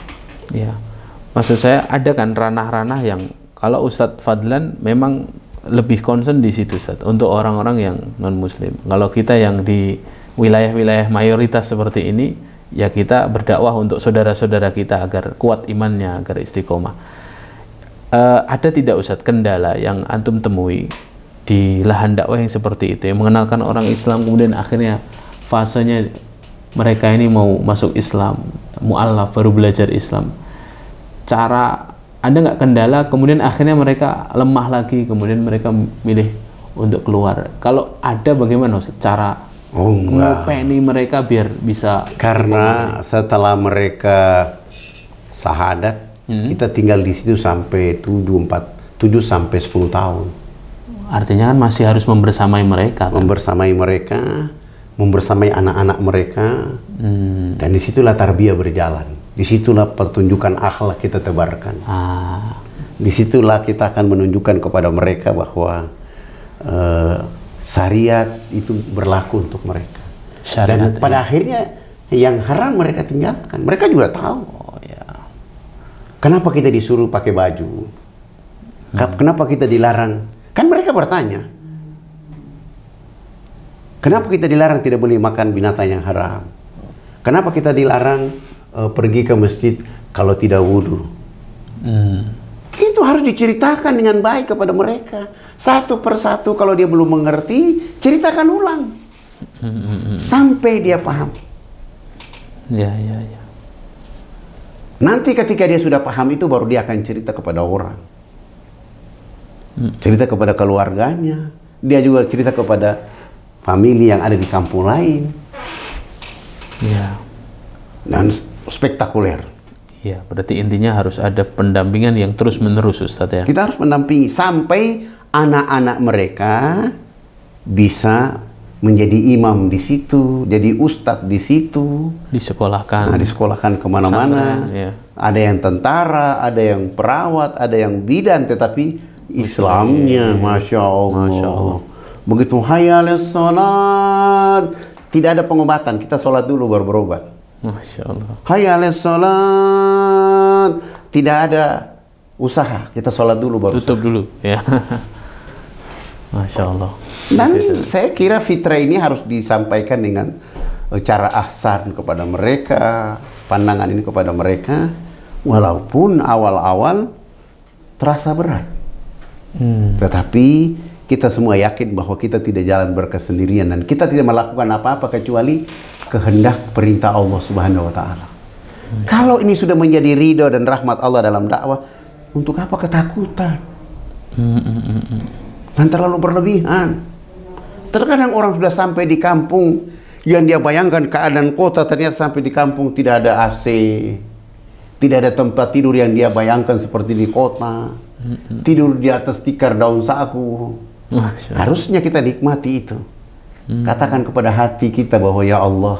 Ya, maksud saya ada kan ranah-ranah yang kalau Ustadz Fadlan memang lebih concern di situ, Ustadz, untuk orang-orang yang non-muslim. Kalau kita yang di wilayah-wilayah mayoritas seperti ini, ya kita berdakwah untuk saudara-saudara kita agar kuat imannya, agar istiqomah. Ada tidak, Ustadz, kendala yang antum temui di lahan dakwah yang seperti itu, yang mengenalkan orang Islam, kemudian akhirnya fasenya mereka ini mau masuk Islam, mu'allaf, baru belajar Islam. Ada nggak kendala, kemudian akhirnya mereka lemah lagi, kemudian mereka milih untuk keluar? Kalau ada, bagaimana cara ngopeni mereka biar bisa?
Karena setelah mereka syahadat, kita tinggal di situ sampai 7 sampai 10 tahun.
Artinya kan masih harus membersamai mereka, kan?
Membersamai mereka, membersamai anak-anak mereka, dan disitulah tarbiyah berjalan. Disitulah pertunjukan akhlak kita tebarkan. Disitulah kita akan menunjukkan kepada mereka bahwa syariat itu berlaku untuk mereka. Dan pada akhirnya yang haram mereka tinggalkan. Mereka juga tahu. Kenapa kita disuruh pakai baju? Kenapa kita dilarang? Kan mereka bertanya. Kenapa kita dilarang tidak boleh makan binatang yang haram? Kenapa kita dilarang pergi ke masjid kalau tidak wudhu? Itu harus diceritakan dengan baik kepada mereka. Satu persatu, kalau dia belum mengerti, ceritakan ulang. Sampai dia paham.
Ya.
Nanti ketika dia sudah paham itu, baru dia akan cerita kepada orang. Cerita kepada keluarganya. Dia juga cerita kepada famili yang ada di kampung lain.
Ya.
Dan spektakuler.
Ya, berarti intinya harus ada pendampingan yang terus-menerus, Ustadz, ya.
Kita harus mendampingi sampai anak-anak mereka bisa menjadi imam di situ, jadi ustadz di situ,
Disekolahkan.
disekolahkan kemana-mana.
Pesantren, ya.
Ada yang tentara, ada yang perawat, ada yang bidan, tetapi Islamnya, masya Allah.
Masya Allah.
Begitu hayya 'alas salat, tidak ada pengobatan, kita sholat dulu baru berobat.
Masya Allah.
Hayya 'alas salat, tidak ada usaha, kita sholat dulu baru.
Tutup dulu, ya. Masya Allah.
Dan saya kira fitrah ini harus disampaikan dengan cara ahsan kepada mereka, pandangan ini kepada mereka, walaupun awal-awal terasa berat. Tetapi kita semua yakin bahwa kita tidak jalan berkesendirian dan kita tidak melakukan apa-apa kecuali kehendak perintah Allah Subhanahu wa taala. Kalau ini sudah menjadi ridho dan rahmat Allah dalam dakwah, untuk apa ketakutan? Dan terlalu berlebihan. Terkadang orang sudah sampai di kampung, yang dia bayangkan keadaan kota, ternyata sampai di kampung tidak ada AC, tidak ada tempat tidur yang dia bayangkan seperti di kota, tidur di atas tikar daun sagu. Harusnya kita nikmati itu. Katakan kepada hati kita bahwa ya Allah,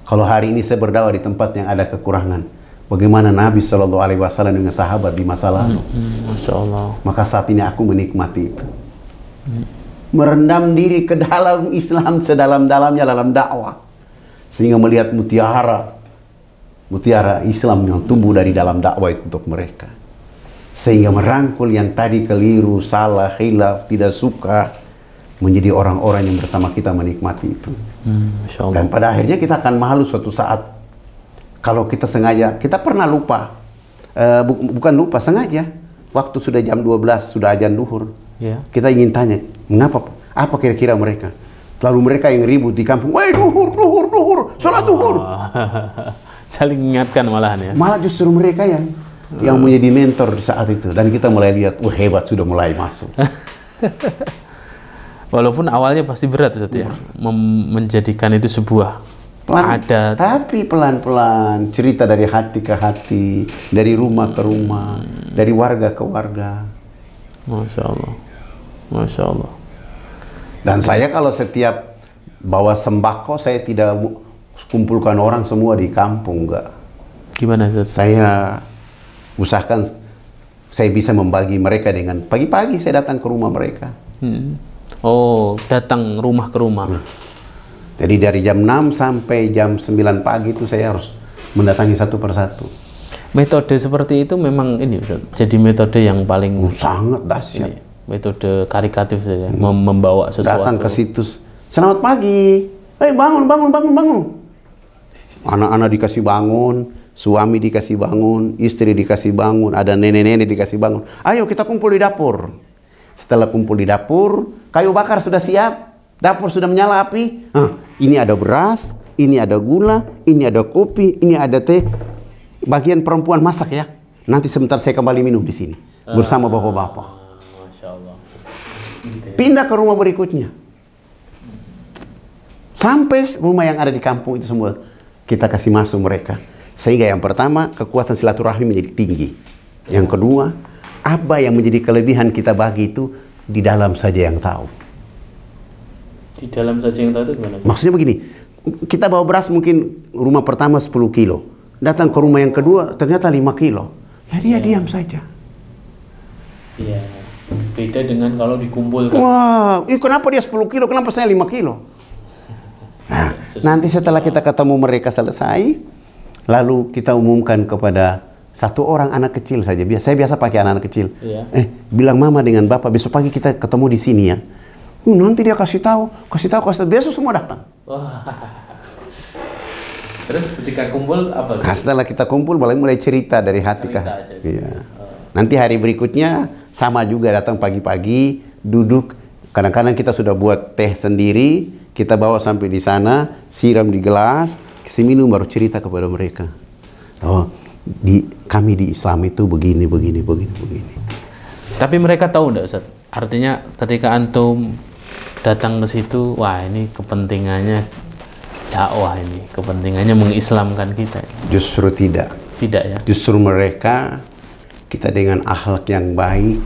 kalau hari ini saya berdakwah di tempat yang ada kekurangan, bagaimana Nabi SAW dengan sahabat di masa lalu.
Masya Allah.
Maka saat ini aku menikmati itu. Merendam diri ke dalam Islam sedalam-dalamnya dalam dakwah, sehingga melihat mutiara Islam yang tumbuh dari dalam dakwah itu untuk mereka, sehingga merangkul yang tadi keliru, salah, khilaf, tidak suka, menjadi orang-orang yang bersama kita menikmati itu.
Masya Allah.
Dan pada akhirnya kita akan malu suatu saat kalau kita sengaja, kita pernah lupa, bukan lupa, sengaja, waktu sudah jam 12, sudah azan duhur.
Ya.
Kita ingin tanya, mengapa? Apa kira-kira mereka? Lalu mereka yang ribut di kampung, wah duhur, sholat duhur.
Saling mengingatkan malahan ya.
Malah justru mereka yang menjadi mentor di saat itu. Dan kita mulai lihat, wah hebat, sudah mulai masuk.
Walaupun awalnya pasti berat Ustaz ya, menjadikan itu sebuah adat.
Tapi pelan-pelan, cerita dari hati ke hati, dari rumah ke rumah, dari warga ke warga.
Masya Allah. Masya Allah.
Dan saya kalau setiap bawa sembako, saya tidak kumpulkan orang semua di kampung, enggak.
Gimana Ustaz?
Saya usahakan saya bisa membagi mereka dengan pagi-pagi saya datang ke rumah mereka.
Oh, datang rumah ke rumah.
Jadi dari jam 6 sampai jam 9 pagi itu saya harus mendatangi satu persatu.
Metode seperti itu memang ini Ustaz, jadi metode yang paling
sangat dahsyat.
Metode karikatif saja, membawa sesuatu.
Datang ke situs, selamat pagi, bangun. Anak-anak dikasih bangun, suami dikasih bangun, istri dikasih bangun, ada nenek-nenek dikasih bangun. Ayo kita kumpul di dapur. Setelah kumpul di dapur, kayu bakar sudah siap, dapur sudah menyala api. Ini ada beras, ini ada gula, ini ada kopi, ini ada teh. Bagian perempuan masak ya. Nanti sebentar saya kembali minum di sini bersama bapak-bapak.
Masya Allah.
Pindah ke rumah berikutnya. Sampai rumah yang ada di kampung itu semua kita kasih masuk mereka. Sehingga yang pertama, kekuatan silaturahmi menjadi tinggi. Yang kedua, apa yang menjadi kelebihan kita bagi itu di dalam saja yang tahu.
Di dalam saja yang tahu itu gimana?
Maksudnya begini, kita bawa beras mungkin rumah pertama 10 kilo. Datang ke rumah yang kedua ternyata 5 kilo. Ya dia diam saja.
Iya. Beda dengan kalau dikumpulkan.
Wah, kenapa dia 10 kilo? Kenapa saya 5 kilo? Nah, nanti setelah kita ketemu mereka selesai, lalu kita umumkan kepada satu orang anak kecil saja. Saya biasa pakai anak-anak kecil.
Iya.
Bilang mama dengan bapak, besok pagi kita ketemu di sini ya. Nanti dia kasih tahu. Besok semua datang.
Wah. Terus ketika kumpul apa sih?
Nah, setelah kita kumpul mulai cerita dari hati ke hati. Iya. Nanti hari berikutnya sama juga, datang pagi-pagi, duduk. Kadang-kadang kita sudah buat teh sendiri, kita bawa sampai di sana, siram di gelas, kasih minum, baru cerita kepada mereka. Oh, kami di Islam itu begini.
Tapi mereka tahu enggak Ustaz? Artinya ketika antum datang ke situ, wah ini kepentingannya dakwah, ini kepentingannya mengislamkan kita.
Justru tidak.
Tidak ya.
Justru mereka, kita dengan akhlak yang baik,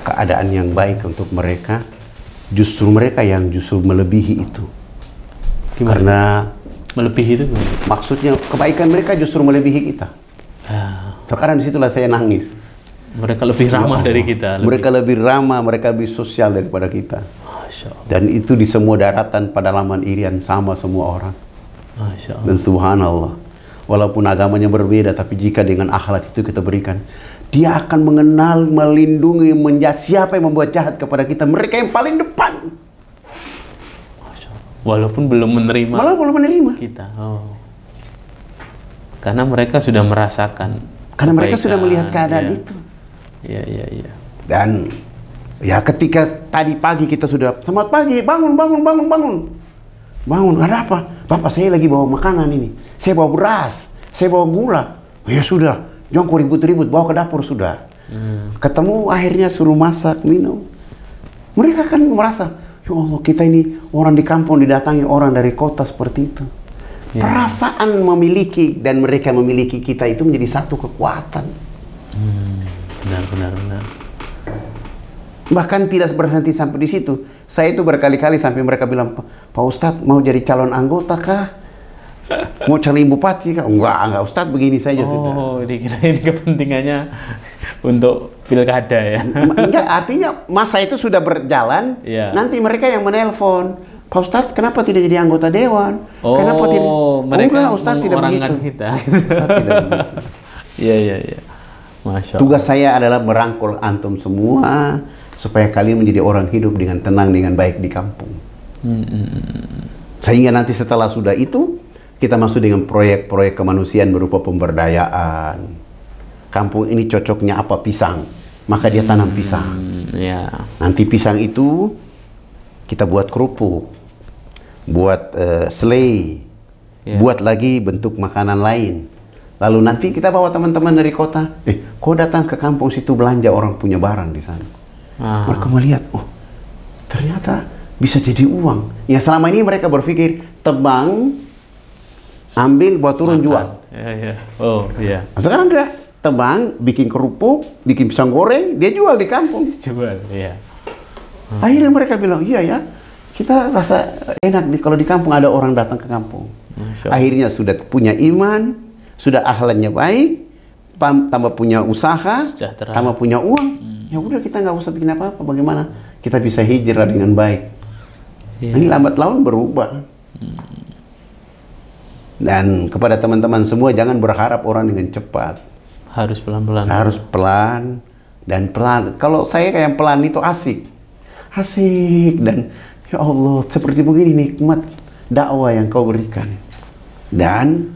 keadaan yang baik untuk mereka, justru mereka yang justru melebihi itu.
Gimana?
Karena
Melebihi itu gimana?
maksudnya kebaikan mereka justru melebihi kita. Sekarang disitulah saya nangis.
Mereka lebih ramah dari kita.
Mereka lebih ramah, mereka lebih sosial daripada kita.
Masya Allah.
Dan itu di semua daratan pada laman Irian sama semua orang.
Masya Allah.
Dan subhanallah, walaupun agamanya berbeda, tapi jika dengan akhlak itu kita berikan, dia akan mengenal, melindungi, siapa yang membuat jahat kepada kita. Mereka yang paling depan.
Masya Allah. Walaupun belum menerima.
Belum menerima.
Kita. Karena mereka sudah merasakan.
Karena mereka sudah melihat keadaan itu.
Iya.
Dan ya ketika tadi pagi kita sudah, selamat pagi, bangun. Bangun, ada apa? Bapak saya lagi bawa makanan ini. Saya bawa beras, saya bawa gula. Ya sudah, jangan kau ribut-ribut, bawa ke dapur sudah. Ketemu akhirnya suruh masak, minum. Mereka kan merasa, ya Allah kita ini orang di kampung didatangi orang dari kota seperti itu. Perasaan memiliki dan mereka memiliki kita itu menjadi satu kekuatan.
Benar.
Bahkan tidak berhenti sampai di situ. Saya itu berkali-kali sampai mereka bilang, Pak Ustadz mau jadi calon anggota kah? Mau calon bupati kah? Enggak Ustadz, begini saja sudah.
Oh, dikira ini kepentingannya untuk pilkada ya?
Enggak, artinya masa itu sudah berjalan, nanti mereka yang menelpon, Pak Ustadz kenapa tidak jadi anggota dewan? Kenapa tidak?
Mereka
enggak, Ustadz tidak begitu.
Kita.
Ustadz tidak begitu.
Iya. Masya Allah.
Tugas saya adalah merangkul antum semua supaya kalian menjadi orang hidup dengan tenang, dengan baik di kampung. Sehingga nanti setelah sudah itu, kita masuk dengan proyek-proyek kemanusiaan berupa pemberdayaan. Kampung ini cocoknya apa? Pisang. Maka dia tanam pisang. Nanti pisang itu kita buat kerupuk, buat selai, buat lagi bentuk makanan lain. Lalu nanti kita bawa teman-teman dari kota, kau datang ke kampung situ belanja, orang punya barang di sana. Mereka melihat, oh ternyata bisa jadi uang. Ya selama ini mereka berpikir tebang, ambil, buat turun, jual.
Iya.
Sekarang dia tebang, bikin kerupuk, bikin pisang goreng, dia jual di kampung.
Jual, iya.
Akhirnya mereka bilang, iya ya, kita rasa enak nih kalau di kampung ada orang datang ke kampung. Akhirnya sudah punya iman, sudah akhlaknya baik, tambah punya usaha, tambah punya uang. Ya udah kita nggak usah bikin apa-apa. Bagaimana kita bisa hijrah dengan baik? Ini lambat laun berubah. Dan kepada teman-teman semua, jangan berharap orang dengan cepat.
Harus pelan-pelan.
Harus pelan dan pelan. Kalau saya kayak pelan itu asik dan ya Allah seperti begini nikmat dakwah yang kau berikan. Dan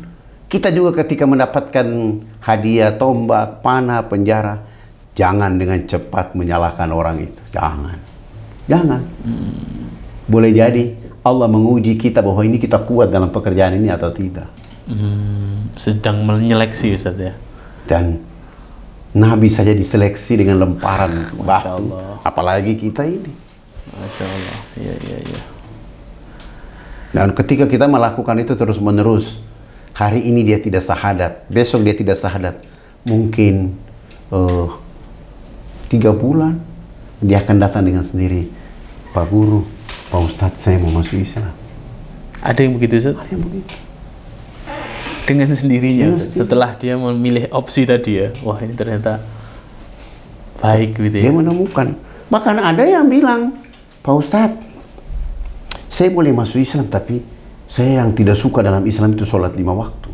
kita juga ketika mendapatkan hadiah, tombak, panah, penjara, jangan dengan cepat menyalahkan orang itu. Jangan. Boleh jadi Allah menguji kita bahwa ini kita kuat dalam pekerjaan ini atau tidak.
Sedang menyeleksi Ustaz ya.
Dan Nabi saja diseleksi dengan lemparan batu. Apalagi kita ini.
Masya Allah. Iya.
Dan ketika kita melakukan itu terus-menerus, hari ini dia tidak syahadat, besok dia tidak syahadat, mungkin 3 bulan dia akan datang dengan sendiri, Pak Guru, Pak Ustadz saya mau masuk Islam.
Ada yang begitu Ustadz?
Ada yang begitu.
Dengan sendirinya, setelah dia memilih opsi tadi ya, wah ini ternyata baik gitu ya.
Dia menemukan, bahkan ada yang bilang, Pak Ustadz, saya boleh masuk Islam tapi saya yang tidak suka dalam Islam itu sholat 5 waktu.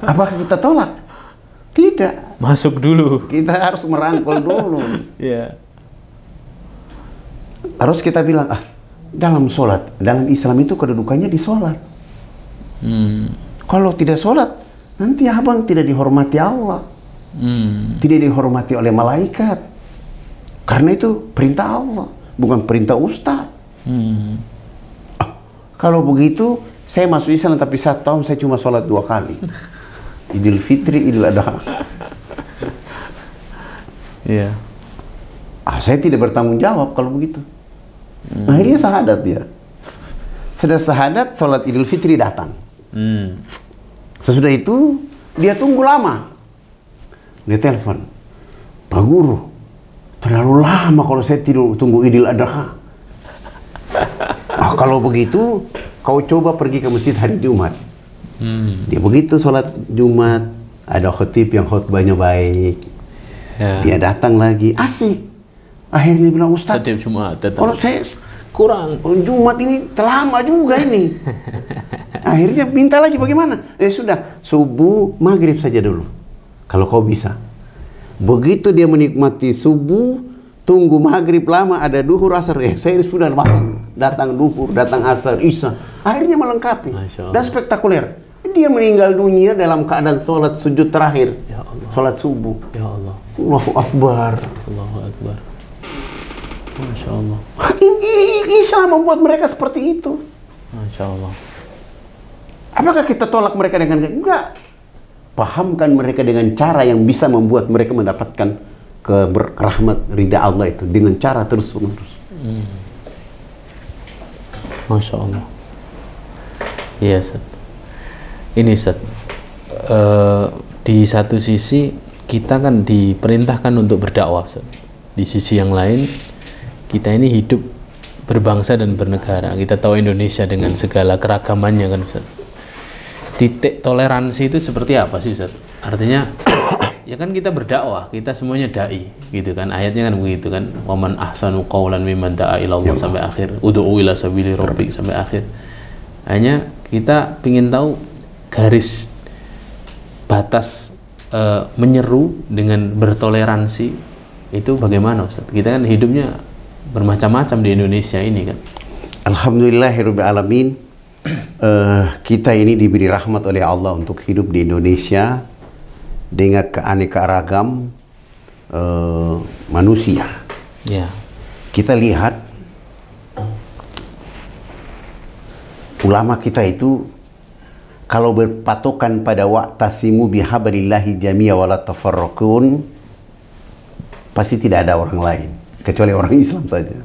Apakah kita tolak? Tidak.
Masuk dulu.
Kita harus merangkul dulu.
Iya.
Harus kita bilang, dalam sholat, dalam Islam itu kedudukannya di sholat. Kalau tidak sholat, nanti abang tidak dihormati Allah. Tidak dihormati oleh malaikat. Karena itu perintah Allah, bukan perintah ustadz. Kalau begitu, saya masuk Islam tapi 1 tahun saya cuma sholat 2 kali. Idul Fitri, Idul Adha.
Iya.
Saya tidak bertanggung jawab kalau begitu. Akhirnya syahadat dia. Sudah syahadat, sholat Idul Fitri datang. Sesudah itu, dia tunggu lama. Dia telepon, Pak Guru, terlalu lama kalau saya tunggu Idul Adha. Oh, kalau begitu, kau coba pergi ke masjid hari Jumat. Dia begitu sholat Jumat, ada khotib yang khutbahnya baik. Ya. Dia datang lagi, asik. Akhirnya bilang, Ustaz,
setiap Jumat datang.
Kalau saya
kurang.
Jumat ini terlama juga ini. Akhirnya minta lagi bagaimana? Sudah, subuh, maghrib saja dulu. Kalau kau bisa. Begitu dia menikmati subuh, tunggu maghrib lama, ada duhur, asar. Saya sudah datang duhur, datang asar, isya. Akhirnya melengkapi. Dan spektakuler. Dia meninggal dunia dalam keadaan sholat sujud terakhir. Ya Allah. Sholat subuh.
Ya Allah.
Allahu Akbar.
Allahu Akbar. Masya Allah.
Islam membuat mereka seperti itu.
Masya Allah.
Apakah kita tolak mereka dengan enggak? Pahamkan mereka dengan cara yang bisa membuat mereka mendapatkan rahmat ridha Allah itu dengan cara terus-menerus.
Masya Allah. Iya, Ustaz. Ini Ustaz, di satu sisi kita kan diperintahkan untuk berdakwah, Ustaz. Di sisi yang lain kita ini hidup berbangsa dan bernegara. Kita tahu Indonesia dengan segala keragamannya kan, Ustaz. Titik toleransi itu seperti apa sih, Ustaz? Artinya ya kan kita berdakwah, kita semuanya dai, gitu kan. Ayatnya kan begitu kan. Waman ahsanu qaulan mimman da'a ila Allah sampai akhir. Ud'u ila sabili rabbik sampai akhir. Hanya kita ingin tahu garis batas menyeru dengan bertoleransi itu bagaimana, Ustaz? Kita kan hidupnya bermacam-macam di Indonesia ini kan.
Alhamdulillahirabbil alamin. Kita ini diberi rahmat oleh Allah untuk hidup di Indonesia dengan keanekaragam manusia.
Ya.
Kita lihat ulama kita itu kalau berpatokan pada wa'tasimu bihablillahi jami'a wa la tafarraqun, pasti tidak ada orang lain kecuali orang Islam saja.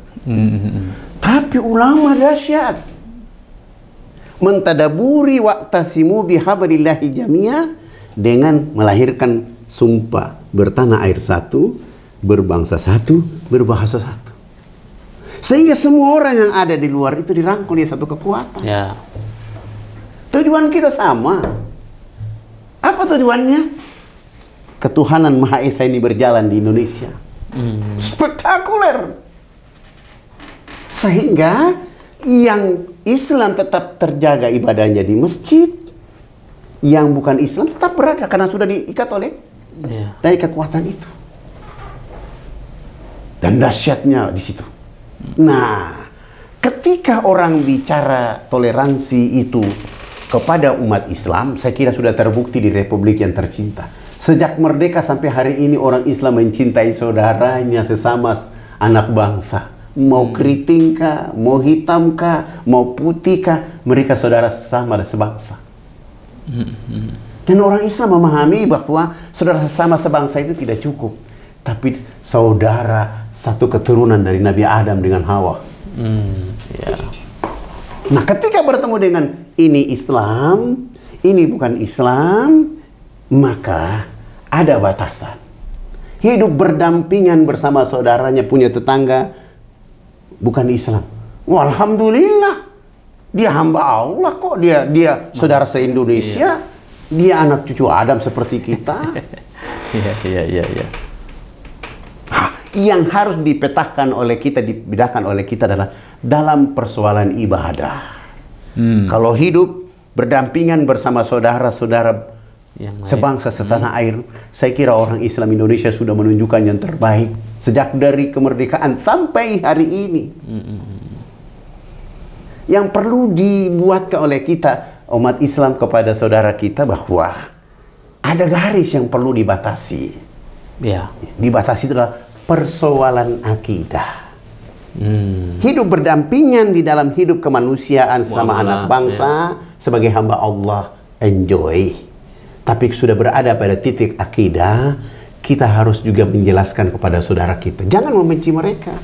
Tapi ulama dahsyat mentadaburi wa'tasimu bihablillahi jami'a dengan melahirkan sumpah bertanah air satu, berbangsa satu, berbahasa satu. Sehingga semua orang yang ada di luar itu dirangkul di satu kekuatan.
Ya.
Tujuan kita sama. Apa tujuannya? Ketuhanan Maha Esa ini berjalan di Indonesia. Spektakuler. Sehingga yang Islam tetap terjaga ibadahnya di masjid, yang bukan Islam tetap berada karena sudah diikat oleh dari kekuatan itu. Dan dahsyatnya di situ. Nah, ketika orang bicara toleransi itu kepada umat Islam, saya kira sudah terbukti di Republik yang tercinta. Sejak merdeka sampai hari ini orang Islam mencintai saudaranya sesama anak bangsa. Mau keriting kah, mau hitam kah, mau putih kah, mereka saudara sesama dan sebangsa. Dan orang Islam memahami bahwa saudara sesama sebangsa itu tidak cukup, tapi saudara satu keturunan dari Nabi Adam dengan Hawa. Nah, ketika bertemu dengan ini Islam, ini bukan Islam, maka ada batasan. Hidup berdampingan bersama saudaranya, punya tetangga, bukan Islam. Wah, alhamdulillah, dia hamba Allah kok, dia saudara se-Indonesia, dia anak cucu Adam seperti kita.
Iya.
Yang harus dipetakan oleh kita, dibedakan oleh kita adalah dalam persoalan ibadah. Kalau hidup berdampingan bersama saudara-saudara sebangsa setanah air, saya kira orang Islam Indonesia sudah menunjukkan yang terbaik sejak dari kemerdekaan sampai hari ini. Yang perlu dibuatkan oleh kita umat Islam kepada saudara kita bahwa ada garis yang perlu dibatasi. Dibatasi itu adalah persoalan akidah. Hidup berdampingan di dalam hidup kemanusiaan sama anak bangsa sebagai hamba Allah, enjoy. Tapi sudah berada pada titik akidah, kita harus juga menjelaskan kepada saudara kita, jangan membenci mereka.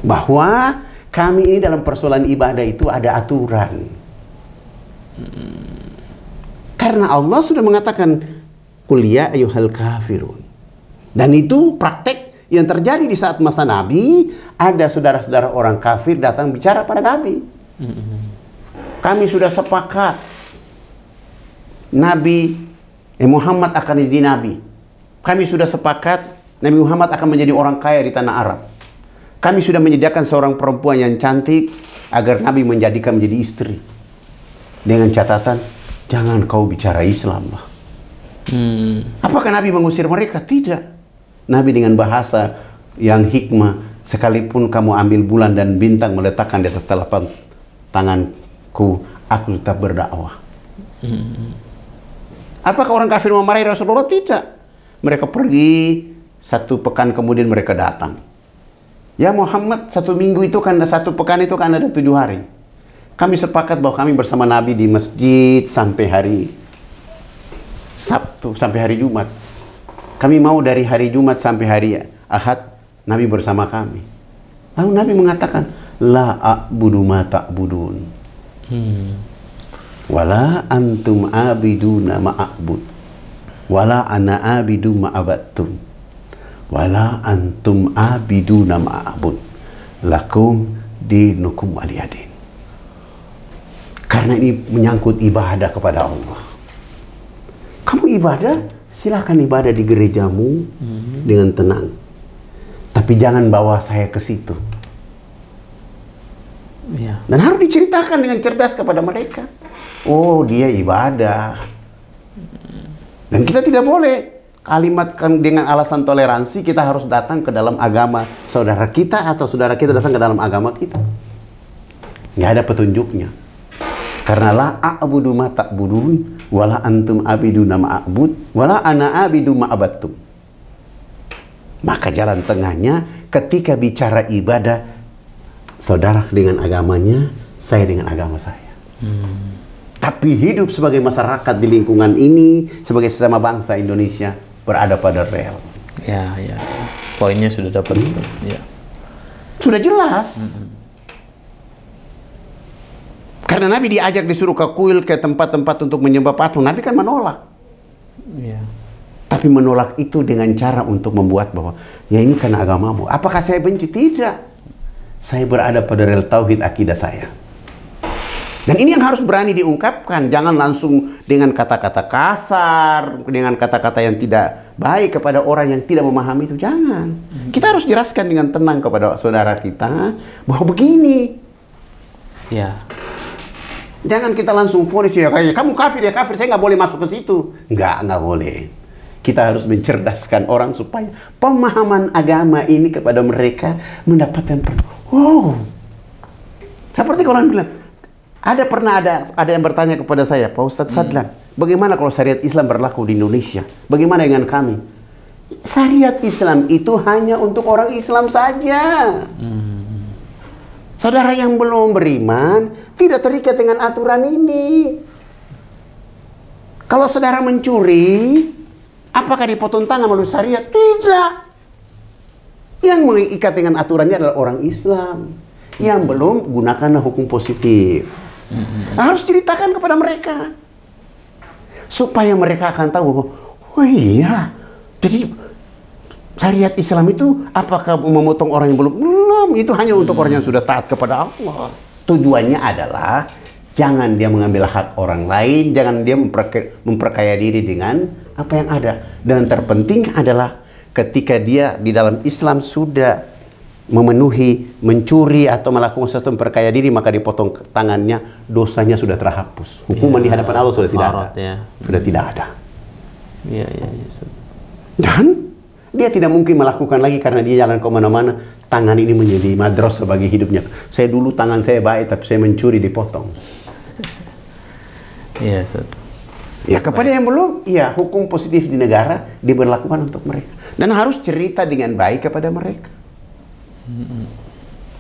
Bahwa kami ini dalam persoalan ibadah itu ada aturan. Karena Allah sudah mengatakan, Qul ya ayyuhal kafirun. Dan itu praktek Yang terjadi di saat masa Nabi, ada saudara-saudara orang kafir datang bicara pada Nabi. Kami sudah sepakat Muhammad akan jadi Nabi. Kami sudah sepakat Nabi Muhammad akan menjadi orang kaya di tanah Arab. Kami sudah menyediakan seorang perempuan yang cantik agar Nabi menjadikan menjadi istri. Dengan catatan, jangan kau bicara Islam. Apakah Nabi mengusir mereka? Tidak. Nabi dengan bahasa yang hikmah, sekalipun kamu ambil bulan dan bintang meletakkan di atas telapak tanganku, aku tetap berdakwah. Apakah orang kafir memarahi Rasulullah? Tidak. Mereka pergi, 1 pekan kemudian mereka datang. Ya Muhammad, 1 minggu itu kan, 1 pekan itu kan ada 7 hari. Kami sepakat bahwa kami bersama Nabi di masjid sampai hari Sabtu, sampai hari Jumat. Kami mau dari hari Jumat sampai hari Ahad, Nabi bersama kami. Lalu Nabi mengatakan, La a'budu ma ta'budun. Wala antum abiduna ma'abud. Wala ana abidu ma'abattum. Wala antum abiduna ma'abud. Lakum dinukum waliyadin. Karena ini menyangkut ibadah kepada Allah. Kamu ibadah, silahkan ibadah di gerejamu dengan tenang. Tapi jangan bawa saya ke situ. Dan harus diceritakan dengan cerdas kepada mereka. Oh, dia ibadah. Dan kita tidak boleh kalimatkan dengan alasan toleransi kita harus datang ke dalam agama saudara kita atau saudara kita datang ke dalam agama kita. Nggak ada petunjuknya. Karena la a'budu ma ta'budun wala antum abiduna ma'abud wala ana abidu ma'abattum. Maka jalan tengahnya ketika bicara ibadah, saudara dengan agamanya, saya dengan agama saya. Tapi hidup sebagai masyarakat di lingkungan ini, sebagai sesama bangsa Indonesia, berada pada rel.
Ya. Poinnya sudah dapat. Ya.
Sudah jelas. Karena Nabi diajak disuruh ke kuil, ke tempat-tempat untuk menyembah patung. Nabi kan menolak.
Ya.
Tapi menolak itu dengan cara untuk membuat bahwa, ya ini karena agamamu. Apakah saya benci? Tidak. Saya berada pada rel tauhid akidah saya. Dan ini yang harus berani diungkapkan. Jangan langsung dengan kata-kata kasar, dengan kata-kata yang tidak baik kepada orang yang tidak memahami itu. Jangan. Kita harus jelaskan dengan tenang kepada saudara kita bahwa begini.
Ya.
Jangan kita langsung vonis, ya kamu kafir, ya kafir, saya nggak boleh masuk ke situ. Nggak boleh. Kita harus mencerdaskan orang supaya pemahaman agama ini kepada mereka mendapatkan seperti kalau orang bilang, pernah ada yang bertanya kepada saya, Pak Ustadz Fadlan, bagaimana kalau syariat Islam berlaku di Indonesia? Bagaimana dengan kami? Syariat Islam itu hanya untuk orang Islam saja. Saudara yang belum beriman tidak terikat dengan aturan ini. Kalau saudara mencuri, apakah dipotong tangan melalui syariat? Tidak. Yang mengikat dengan aturannya adalah orang Islam. Yang belum, gunakanlah hukum positif. Harus ceritakan kepada mereka. Supaya mereka akan tahu bahwa, oh iya, jadi syariat Islam itu apakah memotong orang yang belum? Belum, itu hanya untuk orang yang sudah taat kepada Allah. Tujuannya adalah jangan dia mengambil hak orang lain, jangan dia memperkaya diri dengan apa yang ada. Dan terpenting adalah ketika dia di dalam Islam sudah memenuhi, mencuri atau melakukan sesuatu memperkaya diri, maka dipotong tangannya, dosanya sudah terhapus. Hukuman di hadapan Allah sudah tidak ada. Sudah tidak ada. Dan dia tidak mungkin melakukan lagi karena dia jalan kemana-mana. Tangan ini menjadi madras sebagai hidupnya. Saya dulu tangan saya baik, tapi saya mencuri dipotong. Ya kepada yang belum, ya hukum positif di negara diberlakukan untuk mereka. Dan harus cerita dengan baik kepada mereka.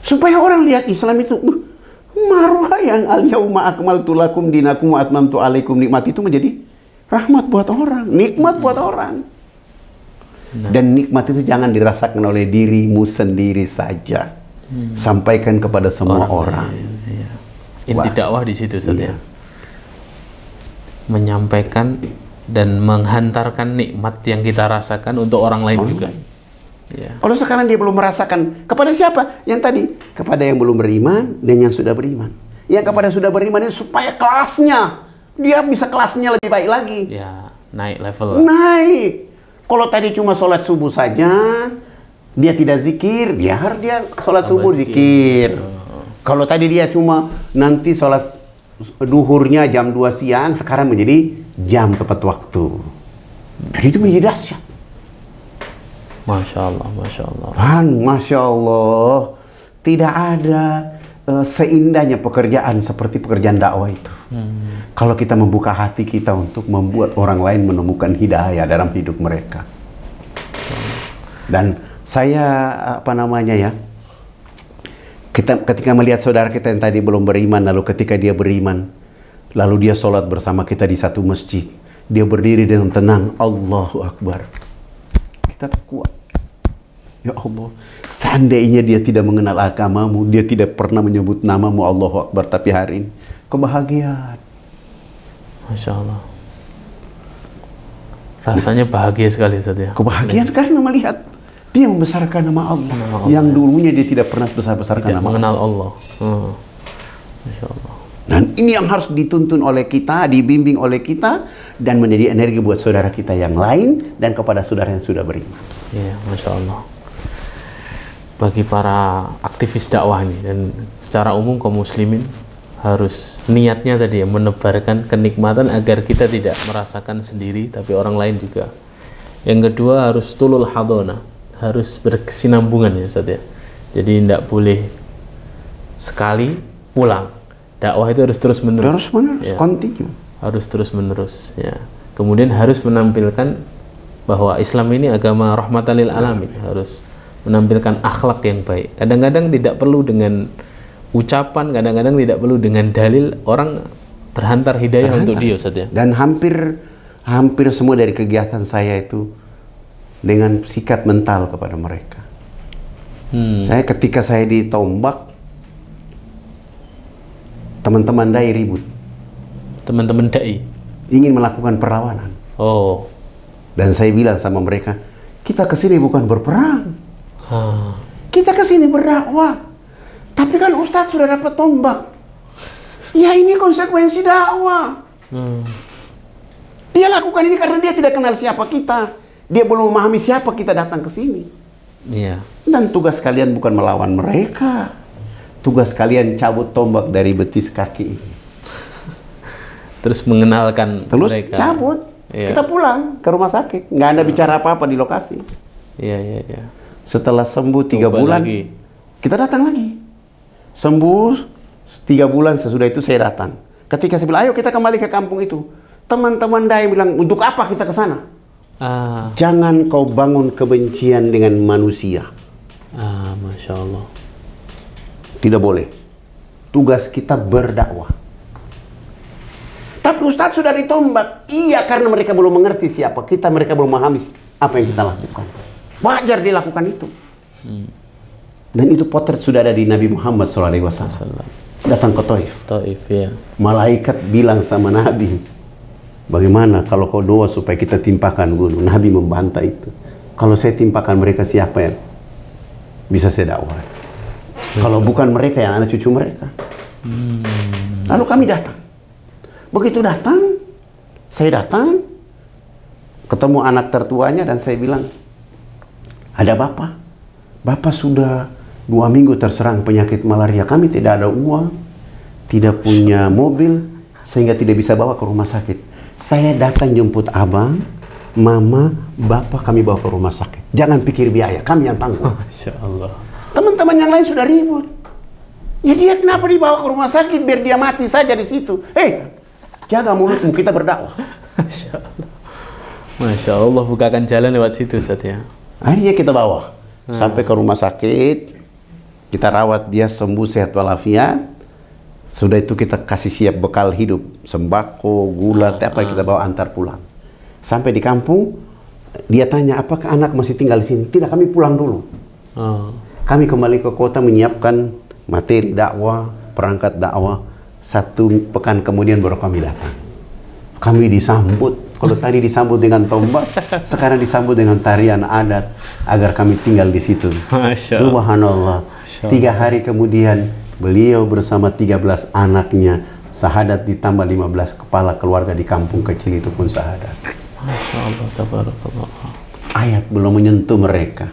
Supaya orang lihat Islam itu, marwah yang al-yauma akmaltu lakum dinakum wa atmamtu alaikum nikmat itu menjadi rahmat buat orang, nikmat buat orang. Dan nikmat itu jangan dirasakan oleh dirimu sendiri saja. Sampaikan kepada semua orang.
Inti dakwah di situ saja. Menyampaikan dan menghantarkan nikmat yang kita rasakan untuk orang lain juga. Yeah.
Kalau sekarang dia belum merasakan, kepada siapa? Yang tadi, kepada yang belum beriman dan yang sudah beriman. Yang kepada sudah beriman ini supaya kelasnya, dia bisa kelasnya lebih baik lagi.
Ya, naik level.
Naik. Kalau tadi cuma sholat subuh saja, dia tidak zikir, biar dia sholat subuh zikir. Kalau tadi dia cuma nanti sholat duhurnya jam 2 siang, sekarang menjadi jam tepat waktu. Jadi itu menjadi dahsyat.
Masya Allah, Masya Allah.
Masya Allah, tidak ada seindahnya pekerjaan seperti pekerjaan dakwah itu. Kalau kita membuka hati kita untuk membuat orang lain menemukan hidayah dalam hidup mereka. Dan saya ketika melihat saudara kita yang tadi belum beriman, lalu ketika dia beriman, lalu dia sholat bersama kita di satu masjid, dia berdiri dengan tenang, Allahu Akbar. Kita kuat. Ya Allah, seandainya dia tidak mengenal agamamu, dia tidak pernah menyebut namamu Allahu Akbar, tapi hari ini kebahagiaan.
Masya Allah. Rasanya bahagia sekali Ustaz ya.
Kebahagiaan karena melihat dia membesarkan nama Allah, yang dulunya dia tidak pernah besar-besarkan nama
mengenal Allah. Masya Allah.
Dan ini yang harus dituntun oleh kita, dibimbing oleh kita, dan menjadi energi buat saudara kita yang lain dan kepada saudara yang sudah beriman.
Ya, Masya Allah. Bagi para aktivis dakwah ini dan secara umum kaum muslimin harus niatnya tadi ya, menebarkan kenikmatan agar kita tidak merasakan sendiri tapi orang lain juga. Yang kedua harus tulul hadona, harus berkesinambungan ya Ustaz ya. Jadi tidak boleh sekali pulang. Dakwah itu harus terus menerus.
Terus menerus,
ya.
continue.
Harus terus menerus ya. Kemudian harus menampilkan bahwa Islam ini agama rahmatan lil alamin, harus menampilkan akhlak yang baik. Kadang-kadang tidak perlu dengan ucapan, kadang-kadang tidak perlu dengan dalil, orang terhantar hidayah untuk dia Ustaz ya.
Dan hampir semua dari kegiatan saya itu dengan sikap mental kepada mereka. Saya ketika saya di Tombak, teman-teman dai ribut.
Teman-teman dai
ingin melakukan perlawanan.
Oh.
Dan saya bilang sama mereka, kita kesini bukan berperang. Kita kesini berdakwah. Tapi kan Ustadz sudah dapat tombak. Ya ini konsekuensi dakwah. Dia lakukan ini karena dia tidak kenal siapa kita. Dia belum memahami siapa kita datang ke sini.
Iya.
Dan tugas kalian bukan melawan mereka. Tugas kalian cabut tombak dari betis kaki.
Terus mengenalkan mereka.
Cabut. Iya. Kita pulang ke rumah sakit. Nggak ada bicara apa-apa di lokasi.
Iya.
Setelah sembuh 3 bulan, kita datang lagi. Sembuh 3 bulan, sesudah itu saya datang. Ketika saya bilang, ayo kita kembali ke kampung itu. Teman-teman dai bilang, untuk apa kita ke sana? Jangan kau bangun kebencian dengan manusia.
Masya Allah.
Tidak boleh. Tugas kita berdakwah. Tapi Ustadz sudah ditombak. Iya, karena mereka belum mengerti siapa kita, mereka belum memahami apa yang kita lakukan. Wajar dilakukan itu. Dan itu potret sudah ada di Nabi Muhammad SAW. Datang ke Taif.
Ya.
Malaikat bilang sama Nabi, bagaimana kalau kau doa supaya kita timpakan gunung? Nabi membantah itu. Kalau saya timpakan mereka, siapa yang bisa saya dakwah? Kalau bukan mereka, yang anak cucu mereka. Lalu kami datang. Begitu datang, saya datang, ketemu anak tertuanya dan saya bilang, ada bapak. Bapak sudah 2 minggu terserang penyakit malaria. Kami tidak ada uang, tidak punya mobil, sehingga tidak bisa bawa ke rumah sakit. Saya datang jemput abang, mama, bapak kami bawa ke rumah sakit. Jangan pikir biaya, kami yang tanggung.
Masya Allah.
Teman-teman yang lain sudah ribut. Ya dia kenapa dibawa ke rumah sakit biar dia mati saja di situ? Jaga mulutmu, kita berdakwah.
Masya Allah. Masya Allah, bukakan jalan lewat situ Ustaz ya.
Akhirnya kita bawa sampai ke rumah sakit, kita rawat dia sembuh sehat walafiat. Sudah itu kita kasih siap bekal hidup, sembako, gula, apa kita bawa antar pulang. Sampai di kampung, dia tanya apakah anak masih tinggal di sini? Tidak, kami pulang dulu. Kami kembali ke kota menyiapkan materi dakwah, perangkat dakwah. 1 pekan kemudian baru kami datang. Kami disambut Kalau tadi disambut dengan tombak, sekarang disambut dengan tarian adat agar kami tinggal di situ. Subhanallah. 3 hari kemudian beliau bersama 13 anaknya syahadat ditambah 15 kepala keluarga di kampung kecil itu pun syahadat.
Masya Allah, tabarakallah.
Ayat belum menyentuh mereka,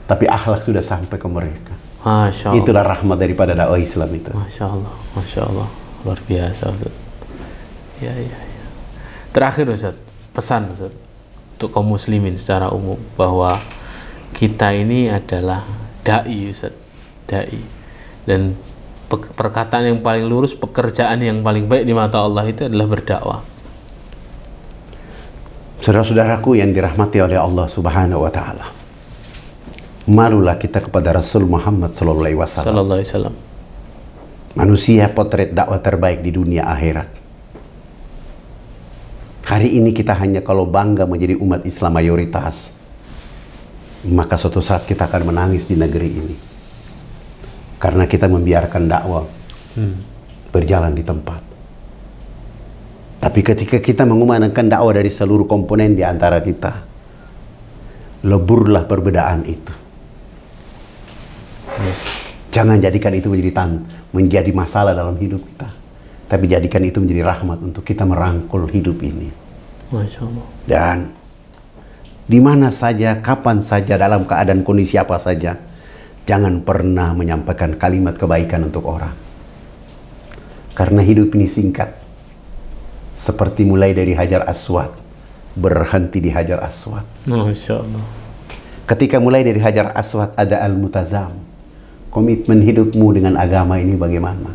tapi akhlak sudah sampai ke mereka.
Masya Allah.
Itulah rahmat daripada dakwah Islam itu.
Masya Allah, luar biasa Ustaz. Ya. Terakhir Ustaz, pesan Ustaz untuk kaum muslimin secara umum bahwa kita ini adalah dai Ustaz, dai, dan perkataan yang paling lurus, pekerjaan yang paling baik di mata Allah itu adalah berdakwah.
Saudara-saudaraku yang dirahmati oleh Allah Subhanahu wa taala. Marulah kita kepada Rasul Muhammad sallallahu alaihi wasallam. Manusia potret dakwah terbaik di dunia akhirat. Hari ini kita hanya kalau bangga menjadi umat Islam mayoritas, maka suatu saat kita akan menangis di negeri ini. Karena kita membiarkan dakwah berjalan di tempat. Tapi ketika kita mengumandangkan dakwah dari seluruh komponen di antara kita, leburlah perbedaan itu. Jangan jadikan itu menjadi masalah dalam hidup kita, tapi jadikan itu menjadi rahmat untuk kita merangkul hidup ini.
Masya Allah.
Dan di mana saja, kapan saja, dalam keadaan kondisi apa saja, jangan pernah menyampaikan kalimat kebaikan untuk orang. Karena hidup ini singkat. Seperti mulai dari Hajar Aswad, berhenti di Hajar Aswad.
Masya Allah.
Ketika mulai dari Hajar Aswad ada Al-Mutazam. Komitmen hidupmu dengan agama ini bagaimana?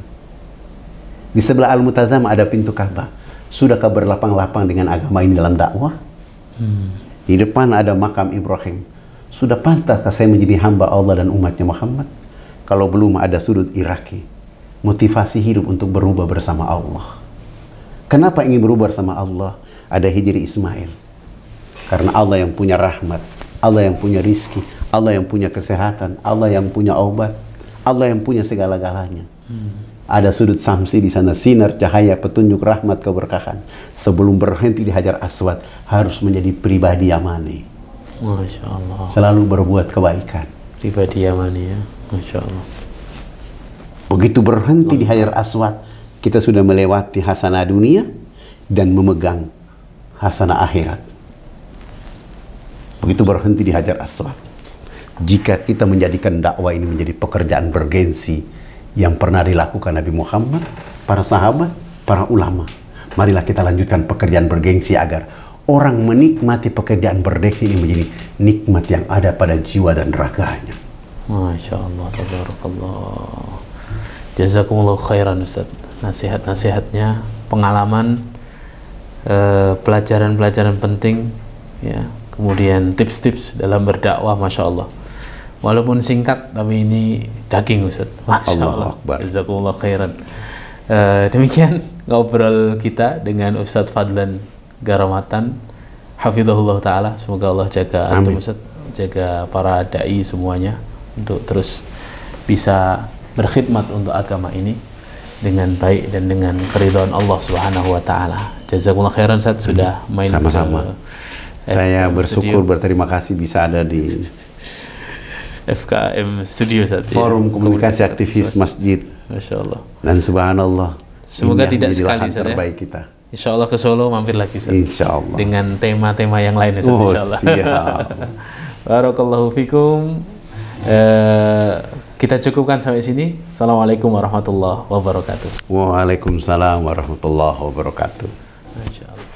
Di sebelah Al-Mutazam ada pintu Ka'bah. Sudahkah berlapang-lapang dengan agama ini dalam dakwah? Di depan ada makam Ibrahim. Sudah pantaskah saya menjadi hamba Allah dan umatnya Muhammad? Kalau belum, ada sudut Iraki. Motivasi hidup untuk berubah bersama Allah. Kenapa ingin berubah sama Allah? Ada Hijri Ismail. Karena Allah yang punya rahmat, Allah yang punya rizki, Allah yang punya kesehatan, Allah yang punya obat, Allah yang punya segala-galanya. Ada sudut Samsi di sana, sinar cahaya petunjuk rahmat keberkahan. Sebelum berhenti di Hajar Aswad, harus menjadi pribadi yamani.
Masya Allah.
Selalu berbuat kebaikan.
Pribadi yamani ya. Masya Allah.
Begitu berhenti di Hajar Aswad, kita sudah melewati hasanah dunia dan memegang hasanah akhirat. Begitu berhenti di Hajar Aswad. Jika kita menjadikan dakwah ini menjadi pekerjaan bergensi yang pernah dilakukan Nabi Muhammad, para sahabat, para ulama, marilah kita lanjutkan pekerjaan bergengsi agar orang menikmati pekerjaan bergengsi ini menjadi nikmat yang ada pada jiwa dan raganya.
Masya Allah, tabarakallah. Jazakumullah khairan Ustaz. Nasihat-nasihatnya, pengalaman, pelajaran-pelajaran penting, ya, kemudian tips-tips dalam berdakwah, Masya Allah. Walaupun singkat, tapi ini daging Ustaz. Masya Allah. Jazakumullah khairan. Demikian ngobrol kita dengan Ustaz Fadlan Garamatan, hafizahullah ta'ala. Semoga Allah jaga antum Ustaz, jaga para da'i semuanya untuk terus bisa berkhidmat untuk agama ini dengan baik dan dengan keridhaan Allah Subhanahu wa taala. Jazakumullah khairan Ustaz sudah main
sama-sama. Saya bersyukur, berterima kasih bisa ada di
FKM Studio Ustaz.
Forum Komunikasi Aktivis Masjid.
Masya Allah.
Dan subhanallah.
Semoga tidak sekali Ustaz
terbaik kita.
Insya Allah ke Solo mampir lagi Ustaz.
Insya Allah.
Dengan tema-tema yang lain Ustaz. Insya Allah. Barakallahu fikum. Kita cukupkan sampai sini. Assalamualaikum warahmatullahi wabarakatuh.
Waalaikumsalam warahmatullahi wabarakatuh.
Masya Allah.